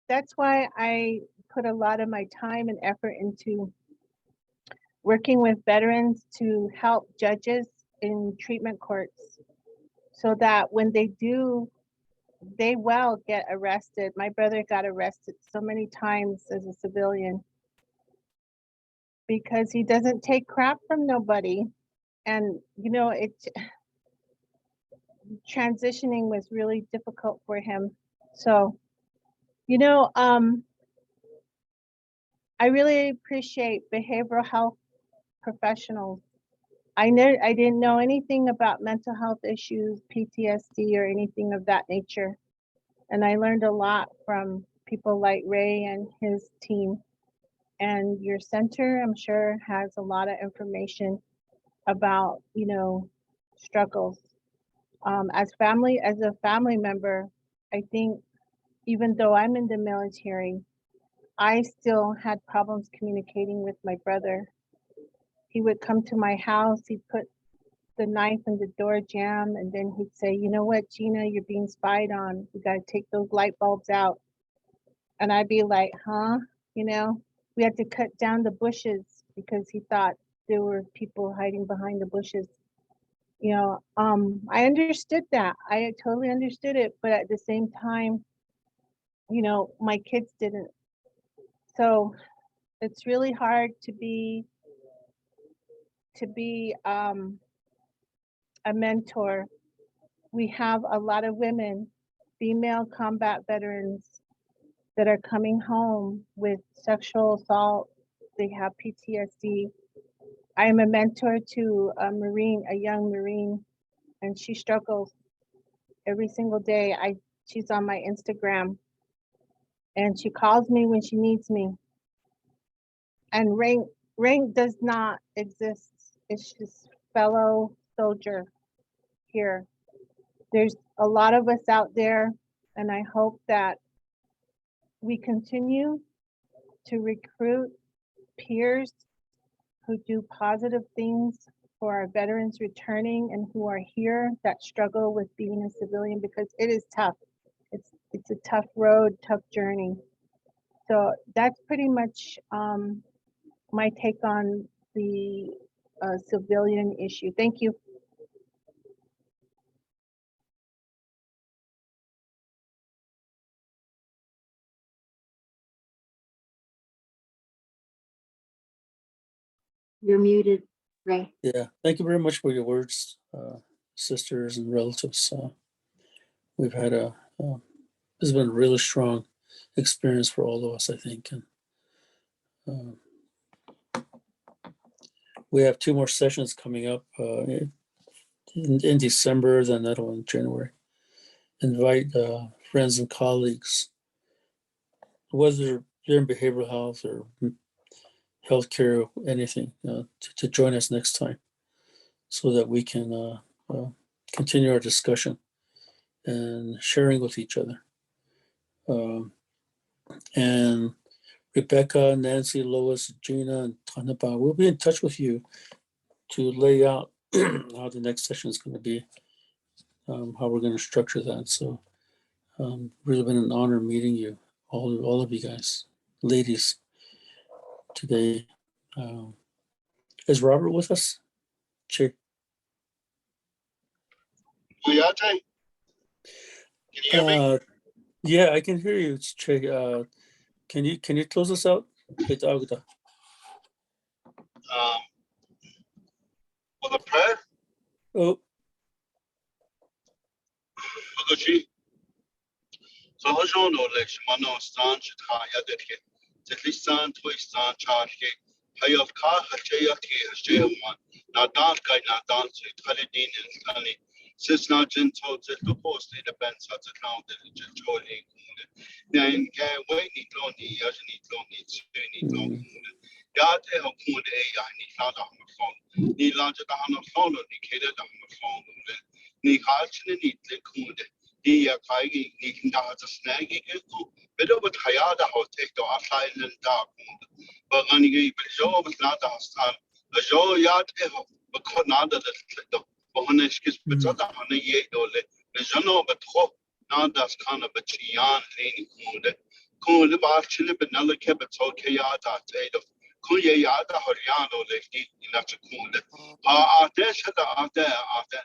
that's why I put a lot of my time and effort into working with veterans to help judges in treatment courts so that when they do, they will get arrested. My brother got arrested so many times as a civilian because he doesn't take crap from nobody. And, you know, transitioning was really difficult for him. So, you know, I really appreciate behavioral health professionals. I didn't know anything about mental health issues, PTSD, or anything of that nature. And I learned a lot from people like Ray and his team. And your center, I'm sure, has a lot of information about, you know, struggles. As a family member, I think even though I'm in the military, I still had problems communicating with my brother. He would come to my house, he'd put the knife in the door jamb, and then he'd say, you know what, Gina, you're being spied on. You gotta take those light bulbs out. And I'd be like, huh? You know, we had to cut down the bushes because he thought there were people hiding behind the bushes. You know, I understood that. I totally understood it, but at the same time, you know, my kids didn't. So it's really hard to be a mentor. We have a lot of women, female combat veterans that are coming home with sexual assault. They have PTSD. I am a mentor to a young Marine, and she struggles every single day. She's on my Instagram, and she calls me when she needs me. And rank does not exist. It's just fellow soldier here. There's a lot of us out there And I hope that we continue to recruit peers who do positive things for our veterans returning and who are here that struggle with being a civilian, because it is tough. It's a tough road, tough journey. So that's pretty much my take on the civilian issue. Thank you. You're muted, Ray. Yeah, thank you very much for your words, sisters and relatives. We've had this has been a really strong experience for all of us, I think. And we have 2 more sessions coming up in December, then another one in January. Invite friends and colleagues, whether they're in behavioral health or healthcare, anything, to join us next time, so that we can continue our discussion and sharing with each other. And Rebecca, Nancy, Lois, Gina, and Tanaba, we'll be in touch with you to lay out how the next session is going to be, how we're going to structure that. So really been an honor meeting you, all of you guys, ladies, today. Is Robert with us? Che. Kuyate? Can you hear me? Yeah, I can hear you. It's Che. Can you close us out? With a prayer? Oh, Baguchi. So Hajon Olex, Mano Stan, Chita Yadeke, Tetlistan, Twistan, Charge, Hayov Ka, Hachayaki, Hajayaman, Nadan Kai Nadan, Talidin and Tani, Sisna Gento, the post in the bench at the count, the Joli, Nan can wait, Nitoni, Yajani, Tony, Yate of Moon A, I need not on the phone. Ni larger than a phone, ni catered on the phone. Ni Harchin, ni Likud. Ni Kaigi, ni can have a snaggy. Bit of a Hayada how take the outside and dark. But when you give Joe was not a star, a Joe yard ever, but could not a little. But when it's but other honey yet or the Jono but hope not that's kind of a Chian leaning cool. Cool the bar chili, but never kept a okay yard at Kuya yada Horiano left in that cool. There said out there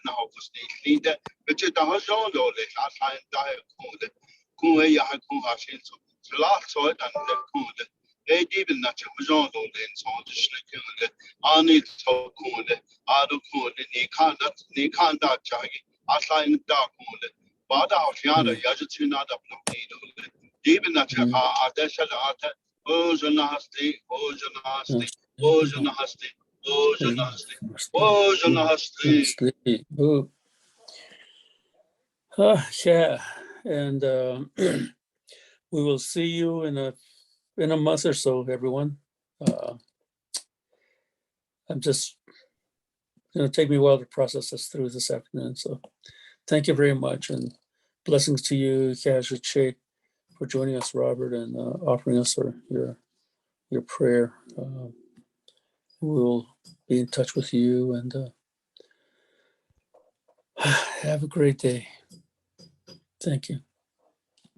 now was the leader, but it has all the last time cool. Kuya Hakuhashin, so last saw it and the cool. They even not a Majon then so the schnick. I need so cool. I don't cool. Ni can't that jaggy. I find dark cool. But out yada Yajitina up no needle. Even that there said out there. Oh, Janasti, oh, Janasti, oh, Janasti, oh, Janasti, oh, Janasti. Yeah, and we will see you in a month or so, everyone. I'm just going to take me a while to process this through this afternoon. So thank you very much, and blessings to you, Kaja, for joining us, Robert, and offering us your prayer. We'll be in touch with you, and have a great day. Thank you.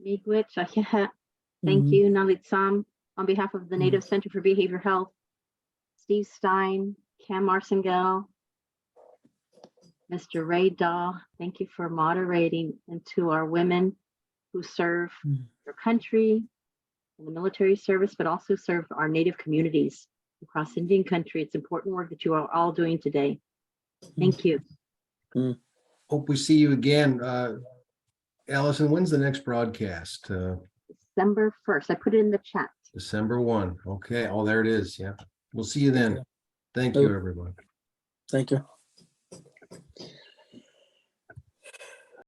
Miigwech, Shahiha. Thank you, Nalit Sam. On behalf of the Native Center for Behavioral Health, Steve Stein, Cam Marsengale, Mr. Ray Daw, thank you for moderating, and to our women who serve their country in the military service, but also serve our Native communities across Indian country. It's important work that you are all doing today. Thank you. Hope we see you again. Allison, when's the next broadcast? December 1st. I put it in the chat. December 1. Okay. Oh, there it is. Yeah. We'll see you then. Thank you, everyone. Thank you.